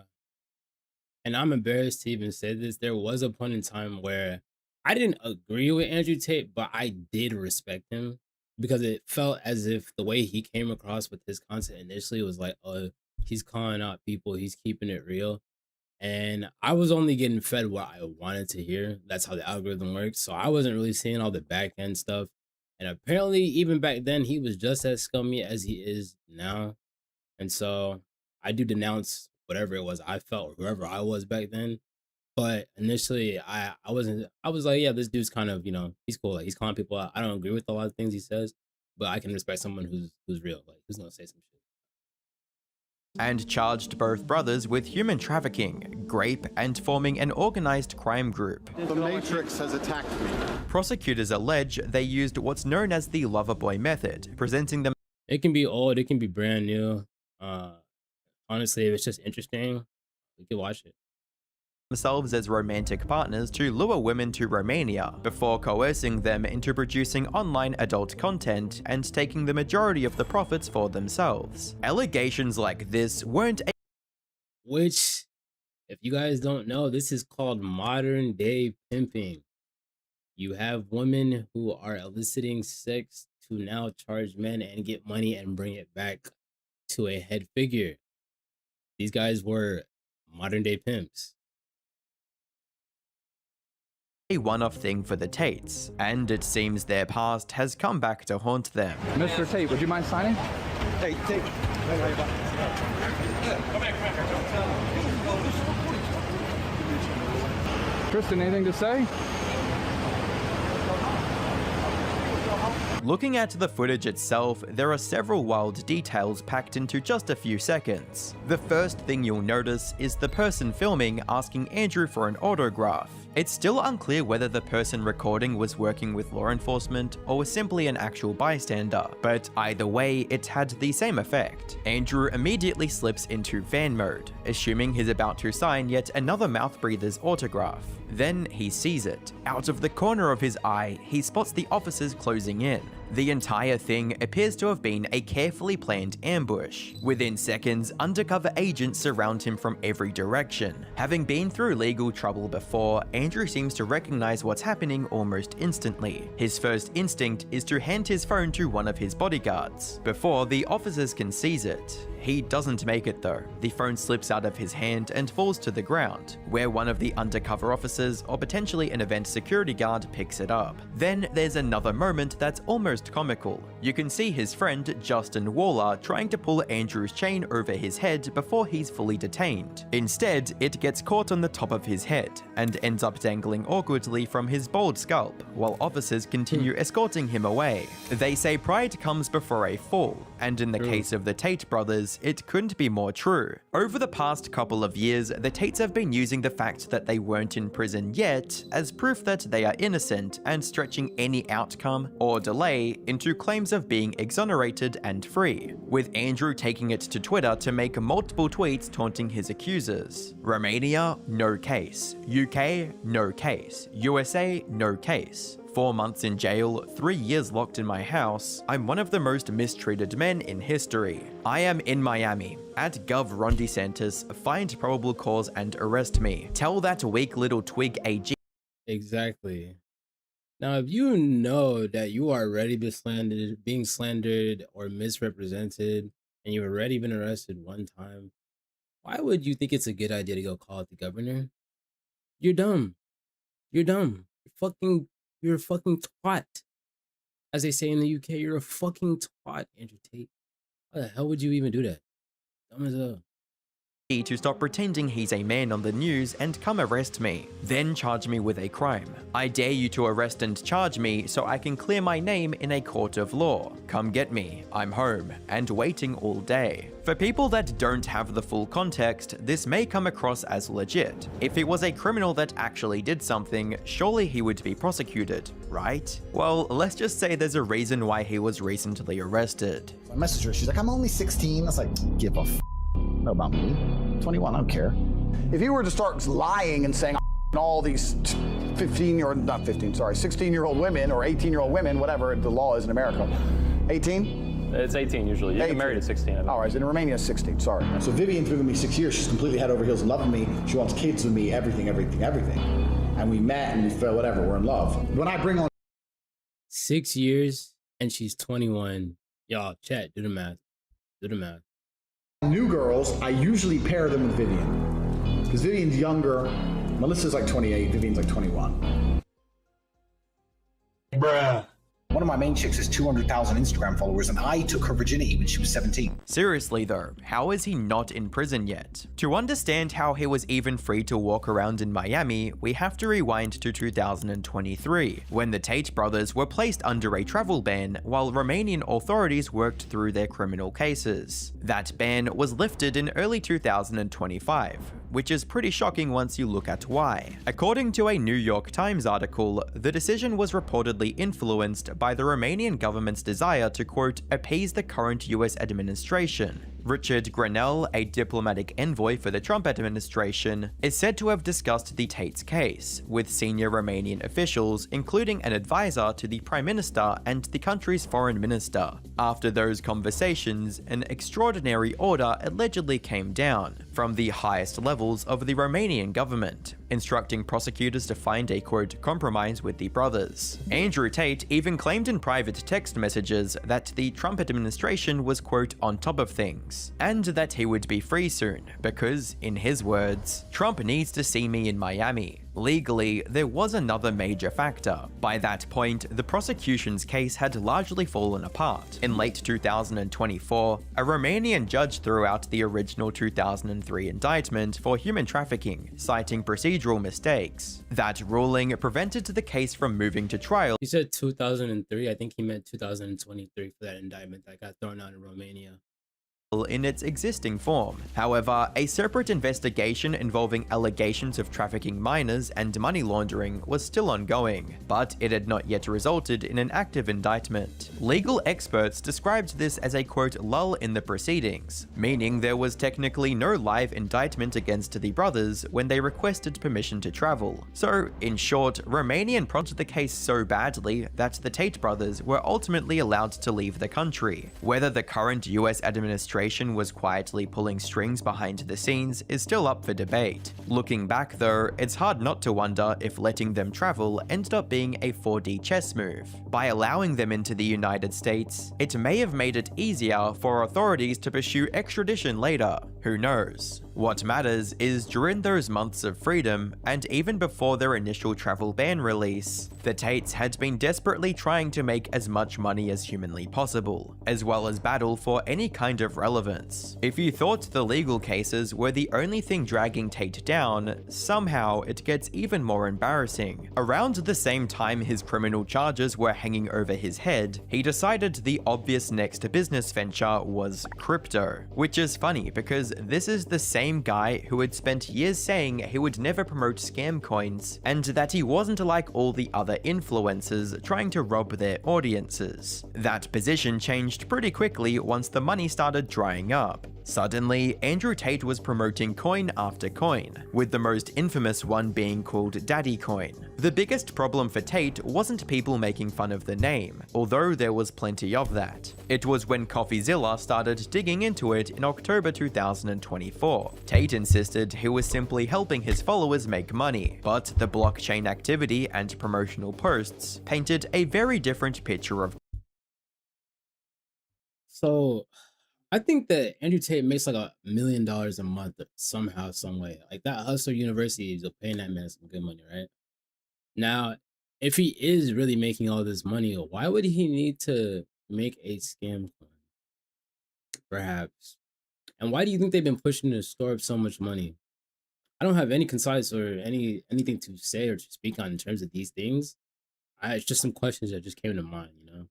And I'm embarrassed to even say this. There was a point in time where I didn't agree with Andrew Tate, but I did respect him because it felt as if the way he came across with his content initially was like, oh, he's calling out people, he's keeping it real. And I was only getting fed what I wanted to hear. That's how the algorithm works. So I wasn't really seeing all the back end stuff. And apparently, even back then, he was just as scummy as he is now. And so I do denounce whatever it was I felt, whoever I was back then. But initially, I was like, yeah, this dude's kind of, he's cool. Like, he's calling people out. I don't agree with a lot of things he says, but I can respect someone who's real. Like, who's going to say some shit. And charged both brothers with human trafficking, rape, and forming an organized crime group. The Matrix has attacked me. Prosecutors allege they used what's known as the Loverboy method, presenting them. It can be old, it can be brand new. Honestly, if it's just interesting, we can watch it. Themselves as romantic partners to lure women to Romania before coercing them into producing online adult content and taking the majority of the profits for themselves. Allegations like this weren't Which, if you guys don't know, this is called modern day pimping. You have women who are eliciting sex to now charge men and get money and bring it back to a head figure. These guys were modern day pimps. A one-off thing for the Tates, and it seems their past has come back to haunt them. Mr. Tate, would you mind signing? Hey, Tate. Tristan, anything to say? Looking at the footage itself, there are several wild details packed into just a few seconds. The first thing you'll notice is the person filming asking Andrew for an autograph. It's still unclear whether the person recording was working with law enforcement or was simply an actual bystander, but either way, it had the same effect. Andrew immediately slips into van mode, assuming he's about to sign yet another mouth breather's autograph. Then he sees it. Out of the corner of his eye, he spots the officers closing in. The entire thing appears to have been a carefully planned ambush. Within seconds, undercover agents surround him from every direction. Having been through legal trouble before, Andrew seems to recognize what's happening almost instantly. His first instinct is to hand his phone to one of his bodyguards, before the officers can seize it. He doesn't make it though. The phone slips out of his hand and falls to the ground, where one of the undercover officers, or potentially an event security guard, picks it up. Then there's another moment that's almost comical. You can see his friend Justin Waller trying to pull Andrew's chain over his head before he's fully detained. Instead, it gets caught on the top of his head and ends up dangling awkwardly from his bald scalp, while officers continue escorting him away. They say pride comes before a fall, and in the case of the Tate brothers, it couldn't be more true. Over the past couple of years, the Tates have been using the fact that they weren't in prison yet as proof that they are innocent and stretching any outcome or delay into claims of being exonerated and free, with Andrew taking it to Twitter to make multiple tweets taunting his accusers. Romania, no case. UK, no case. USA, no case. 4 months in jail, 3 years locked in my house. I'm one of the most mistreated men in history. I am in Miami. At Gov Ron DeSantis, find probable cause and arrest me. Tell that weak little twig AG. Exactly. Now, if you know that you are already being slandered or misrepresented, and you've already been arrested one time, why would you think it's a good idea to go call out the governor? You're dumb. You're dumb. You're a fucking twat. As they say in the UK, you're a fucking twat, Andrew Tate. Why the hell would you even do that? Dumb as hell. To stop pretending he's a man on the news and come arrest me. Then charge me with a crime. I dare you to arrest and charge me so I can clear my name in a court of law. Come get me. I'm home and waiting all day. For people that don't have the full context, this may come across as legit. If it was a criminal that actually did something, surely he would be prosecuted, right? Well, let's just say there's a reason why he was recently arrested. I messaged her. She's like, I'm only 16. I was like, give a f. Know about me. 21, I don't care. If you were to start lying and saying all these 16-year-old women or 18-year-old women, whatever the law is in America. 18? It's 18 usually. You get married at 16. All right, in Romania it's 16, sorry. So Vivian's been with me 6 years. She's completely head over heels in love with me. She wants kids with me, everything. And we met and we felt whatever, we're in love. When I bring on 6 years and she's 21. Y'all, chat, do the math. new girls, I usually pair them with Vivian. Because Vivian's younger. Melissa's like 28, Vivian's like 21. Bruh. One of my main chicks has 200,000 Instagram followers, and I took her virginity when she was 17. Seriously though, how is he not in prison yet? To understand how he was even free to walk around in Miami, we have to rewind to 2023, when the Tate brothers were placed under a travel ban while Romanian authorities worked through their criminal cases. That ban was lifted in early 2025, which is pretty shocking once you look at why. According to a New York Times article, the decision was reportedly influenced by the Romanian government's desire to, quote, appease the current US administration. Richard Grenell, a diplomatic envoy for the Trump administration, is said to have discussed the Tate's case with senior Romanian officials, including an advisor to the Prime Minister and the country's foreign minister. After those conversations, an extraordinary order allegedly came down from the highest levels of the Romanian government, instructing prosecutors to find a, quote, compromise with the brothers. Andrew Tate even claimed in private text messages that the Trump administration was, quote, on top of things, and that he would be free soon, because, in his words, Trump needs to see me in Miami. Legally, there was another major factor. By that point, the prosecution's case had largely fallen apart. In late 2024, a Romanian judge threw out the original 2003 indictment for human trafficking, citing procedural mistakes. That ruling prevented the case from moving to trial. He said 2003. I think he meant 2023 for that indictment that got thrown out in Romania. In its existing form. However, a separate investigation involving allegations of trafficking minors and money laundering was still ongoing, but it had not yet resulted in an active indictment. Legal experts described this as a quote lull in the proceedings, meaning there was technically no live indictment against the brothers when they requested permission to travel. So, in short, Romanian prompted the case so badly that the Tate brothers were ultimately allowed to leave the country. Whether the current US administration was quietly pulling strings behind the scenes is still up for debate. Looking back though, it's hard not to wonder if letting them travel ended up being a 4D chess move. By allowing them into the United States, it may have made it easier for authorities to pursue extradition later. Who knows? What matters is during those months of freedom, and even before their initial travel ban release, the Tates had been desperately trying to make as much money as humanly possible, as well as battle for any kind of relevance. If you thought the legal cases were the only thing dragging Tate down, somehow it gets even more embarrassing. Around the same time his criminal charges were hanging over his head, he decided the obvious next business venture was crypto. Which is funny because this is the same guy who had spent years saying he would never promote scam coins, and that he wasn't like all the other influencers trying to rob their audiences. That position changed pretty quickly once the money started drying up. Suddenly, Andrew Tate was promoting coin after coin, with the most infamous one being called Daddy Coin. The biggest problem for Tate wasn't people making fun of the name, although there was plenty of that. It was when CoffeeZilla started digging into it in October 2024. Tate insisted he was simply helping his followers make money, but the blockchain activity and promotional posts painted a very different picture of. So, I think that Andrew Tate makes like $1 million a month somehow, some way. Like that Hustler University is paying that man some good money, right? Now, if he is really making all this money, why would he need to make a scam coin? Perhaps. And why do you think they've been pushing to store up so much money? I don't have any concise or anything to say or to speak on in terms of these things. It's just some questions that just came to mind, you know?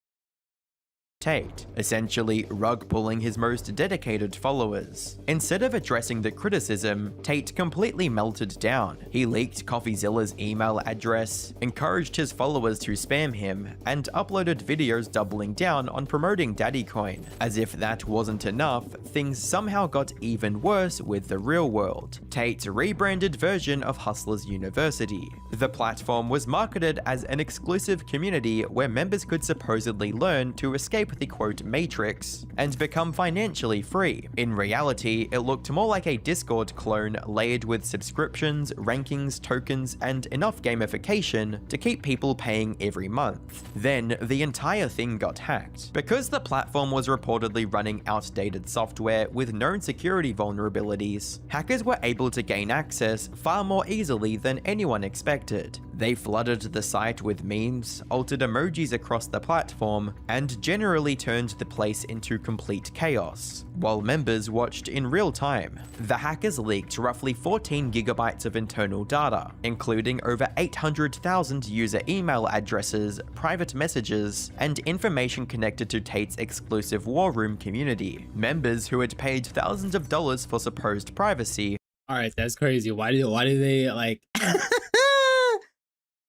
Tate, essentially rug pulling his most dedicated followers. Instead of addressing the criticism, Tate completely melted down. He leaked CoffeeZilla's email address, encouraged his followers to spam him, and uploaded videos doubling down on promoting Daddy Coin. As if that wasn't enough, things somehow got even worse with the real world. Tate's rebranded version of Hustlers University. The platform was marketed as an exclusive community where members could supposedly learn to escape the quote matrix and become financially free. In reality, it looked more like a Discord clone layered with subscriptions, rankings, tokens, and enough gamification to keep people paying every month. Then, the entire thing got hacked. Because the platform was reportedly running outdated software with known security vulnerabilities, hackers were able to gain access far more easily than anyone expected. They flooded the site with memes, altered emojis across the platform, and generally turned the place into complete chaos, while members watched in real time. The hackers leaked roughly 14 gigabytes of internal data, including over 800,000 user email addresses, private messages, and information connected to Tate's exclusive War Room community. Members who had paid thousands of dollars for supposed privacy. Alright, that's crazy. Why do they like...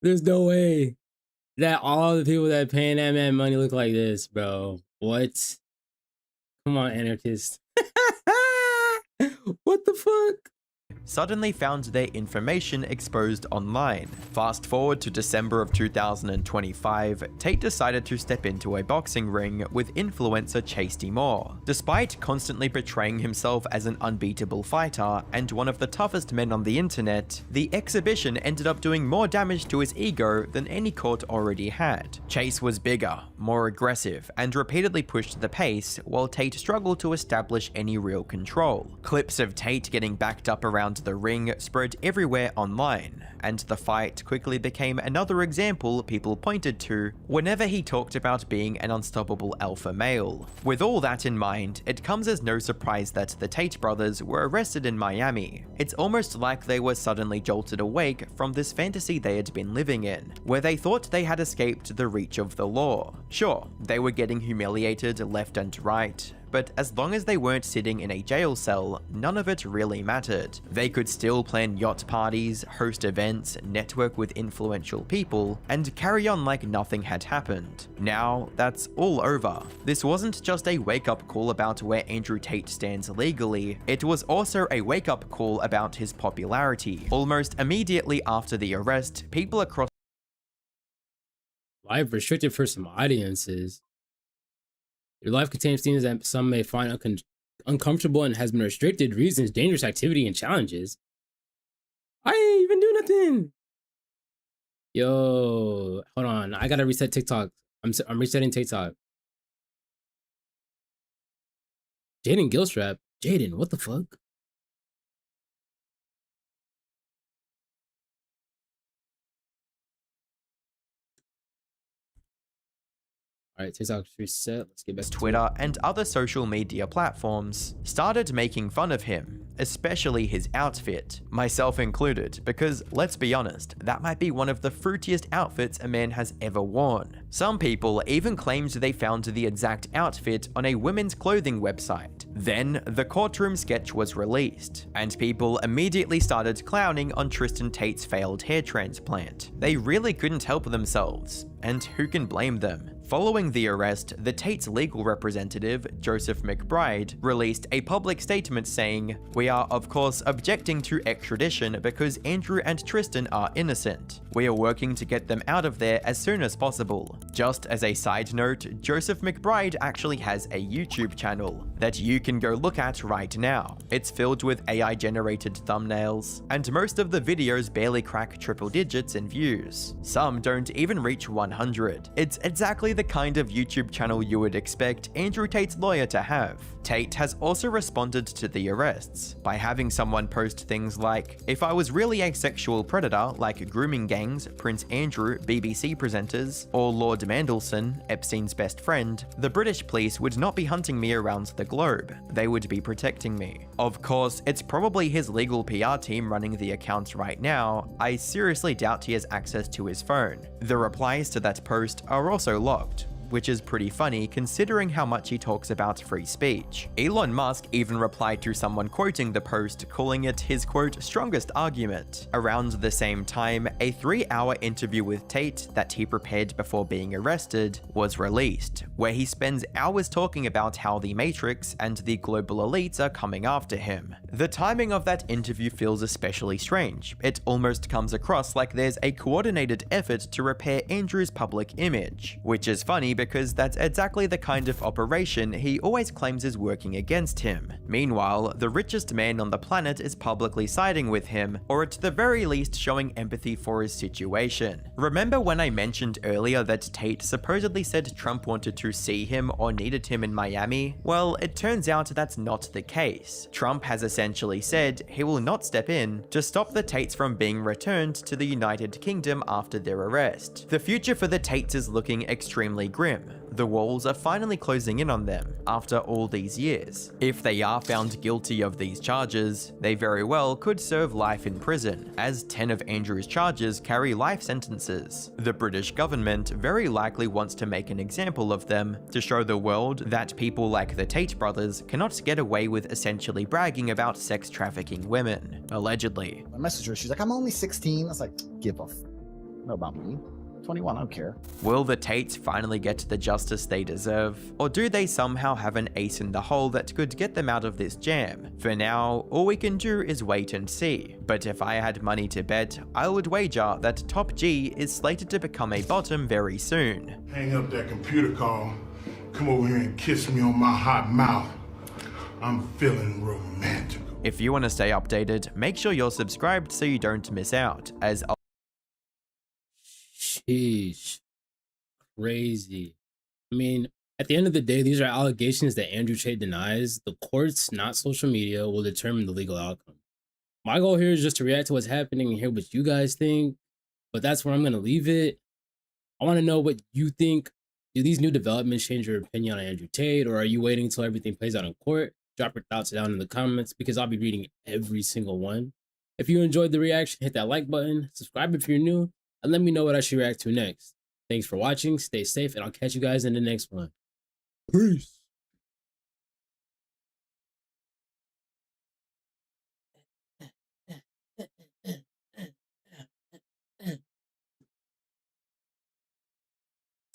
There's no way that all the people that paying that man money look like this, bro. What? Come on, anarchist. What the fuck? Suddenly found their information exposed online. Fast forward to December of 2025, Tate decided to step into a boxing ring with influencer Chasty Moore. Despite constantly portraying himself as an unbeatable fighter and one of the toughest men on the internet, the exhibition ended up doing more damage to his ego than any court already had. Chase was bigger, more aggressive, and repeatedly pushed the pace, while Tate struggled to establish any real control. Clips of Tate getting backed up around around the ring spread everywhere online, and the fight quickly became another example people pointed to whenever he talked about being an unstoppable alpha male. With all that in mind, it comes as no surprise that the Tate brothers were arrested in Miami. It's almost like they were suddenly jolted awake from this fantasy they had been living in, where they thought they had escaped the reach of the law. Sure, they were getting humiliated left and right, but as long as they weren't sitting in a jail cell, none of it really mattered. They could still plan yacht parties, host events, network with influential people, and carry on like nothing had happened. Now, that's all over. This wasn't just a wake-up call about where Andrew Tate stands legally, it was also a wake-up call about his popularity. Almost immediately after the arrest, people across Live restricted for some audiences. Your life contains things that some may find uncomfortable and has been restricted. Reasons, dangerous activity, and challenges. I ain't even do nothing. Yo, hold on. I gotta reset TikTok. I'm resetting TikTok. Jaden Gilstrap. Jaden, what the fuck? Alright, TikTok's reset. Let's get back to Twitter and other social media platforms started making fun of him, especially his outfit, myself included, because let's be honest, that might be one of the fruitiest outfits a man has ever worn. Some people even claimed they found the exact outfit on a women's clothing website. Then, the courtroom sketch was released, and people immediately started clowning on Tristan Tate's failed hair transplant. They really couldn't help themselves, and who can blame them? Following the arrest, the Tate's legal representative, Joseph McBride, released a public statement saying, "We are of course objecting to extradition because Andrew and Tristan are innocent. We are working to get them out of there as soon as possible." Just as a side note, Joseph McBride actually has a YouTube channel that you can go look at right now. It's filled with AI-generated thumbnails, and most of the videos barely crack triple digits in views. Some don't even reach 100. It's exactly the kind of YouTube channel you would expect Andrew Tate's lawyer to have. Tate has also responded to the arrests by having someone post things like, "If I was really a sexual predator like grooming gangs, Prince Andrew, BBC presenters, or Lord Mandelson, Epstein's best friend, the British police would not be hunting me around the globe. They would be protecting me." Of course, it's probably his legal PR team running the accounts right now. I seriously doubt he has access to his phone. The replies to that post are also locked, which is pretty funny considering how much he talks about free speech. Elon Musk even replied to someone quoting the post, calling it his quote, strongest argument. Around the same time, a 3-hour interview with Tate that he prepared before being arrested was released, where he spends hours talking about how the Matrix and the global elites are coming after him. The timing of that interview feels especially strange. It almost comes across like there's a coordinated effort to repair Andrew's public image, which is funny because that's exactly the kind of operation he always claims is working against him. Meanwhile, the richest man on the planet is publicly siding with him, or at the very least showing empathy for his situation. Remember when I mentioned earlier that Tate supposedly said Trump wanted to see him or needed him in Miami? Well, it turns out that's not the case. Trump has essentially said he will not step in to stop the Tates from being returned to the United Kingdom after their arrest. The future for the Tates is looking extremely grim. The walls are finally closing in on them after all these years. If they are found guilty of these charges, they very well could serve life in prison, as 10 of Andrew's charges carry life sentences. The British government very likely wants to make an example of them to show the world that people like the Tate brothers cannot get away with essentially bragging about sex trafficking women, allegedly. I messaged her, she's like, I'm only 16. I was like, give a know about me. 21, I don't care. Will the Tates finally get the justice they deserve? Or do they somehow have an ace in the hole that could get them out of this jam? For now, all we can do is wait and see. But if I had money to bet, I would wager that Top G is slated to become a bottom very soon. Hang up that computer call. Come over here and kiss me on my hot mouth. I'm feeling romantic. If you want to stay updated, make sure you're subscribed so you don't miss out, as Sheesh. Crazy. I mean, at the end of the day, these are allegations that Andrew Tate denies. The courts, not social media, will determine the legal outcome. My goal here is just to react to what's happening and hear what you guys think. But that's where I'm gonna leave it. I want to know what you think. Do these new developments change your opinion on Andrew Tate, or are you waiting until everything plays out in court? Drop your thoughts down in the comments because I'll be reading every single one. If you enjoyed the reaction, hit that like button, subscribe if you're new, and let me know what I should react to next. Thanks for watching, stay safe, and I'll catch you guys in the next one. Peace.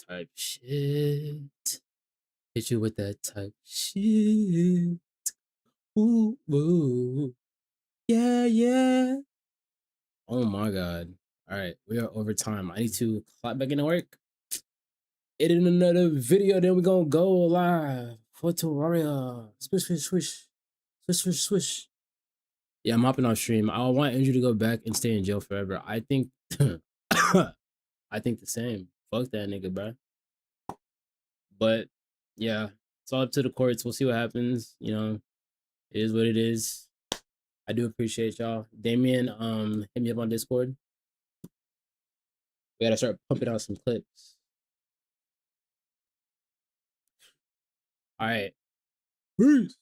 Type shit. Hit you with that type shit. Ooh, ooh. Yeah, yeah. Oh my god. All right, we are over time. I need to clock back into work. Edit another video, then we're gonna go live for Terraria. Swish, swish, swish. Swish, swish, swish. Yeah, I'm hopping off stream. I want Andrew to go back and stay in jail forever. I think I think the same. Fuck that nigga, bro. But yeah, it's all up to the courts. We'll see what happens. You know, it is what it is. I do appreciate y'all. Damien, hit me up on Discord. We gotta start pumping out some clips. All right. Peace.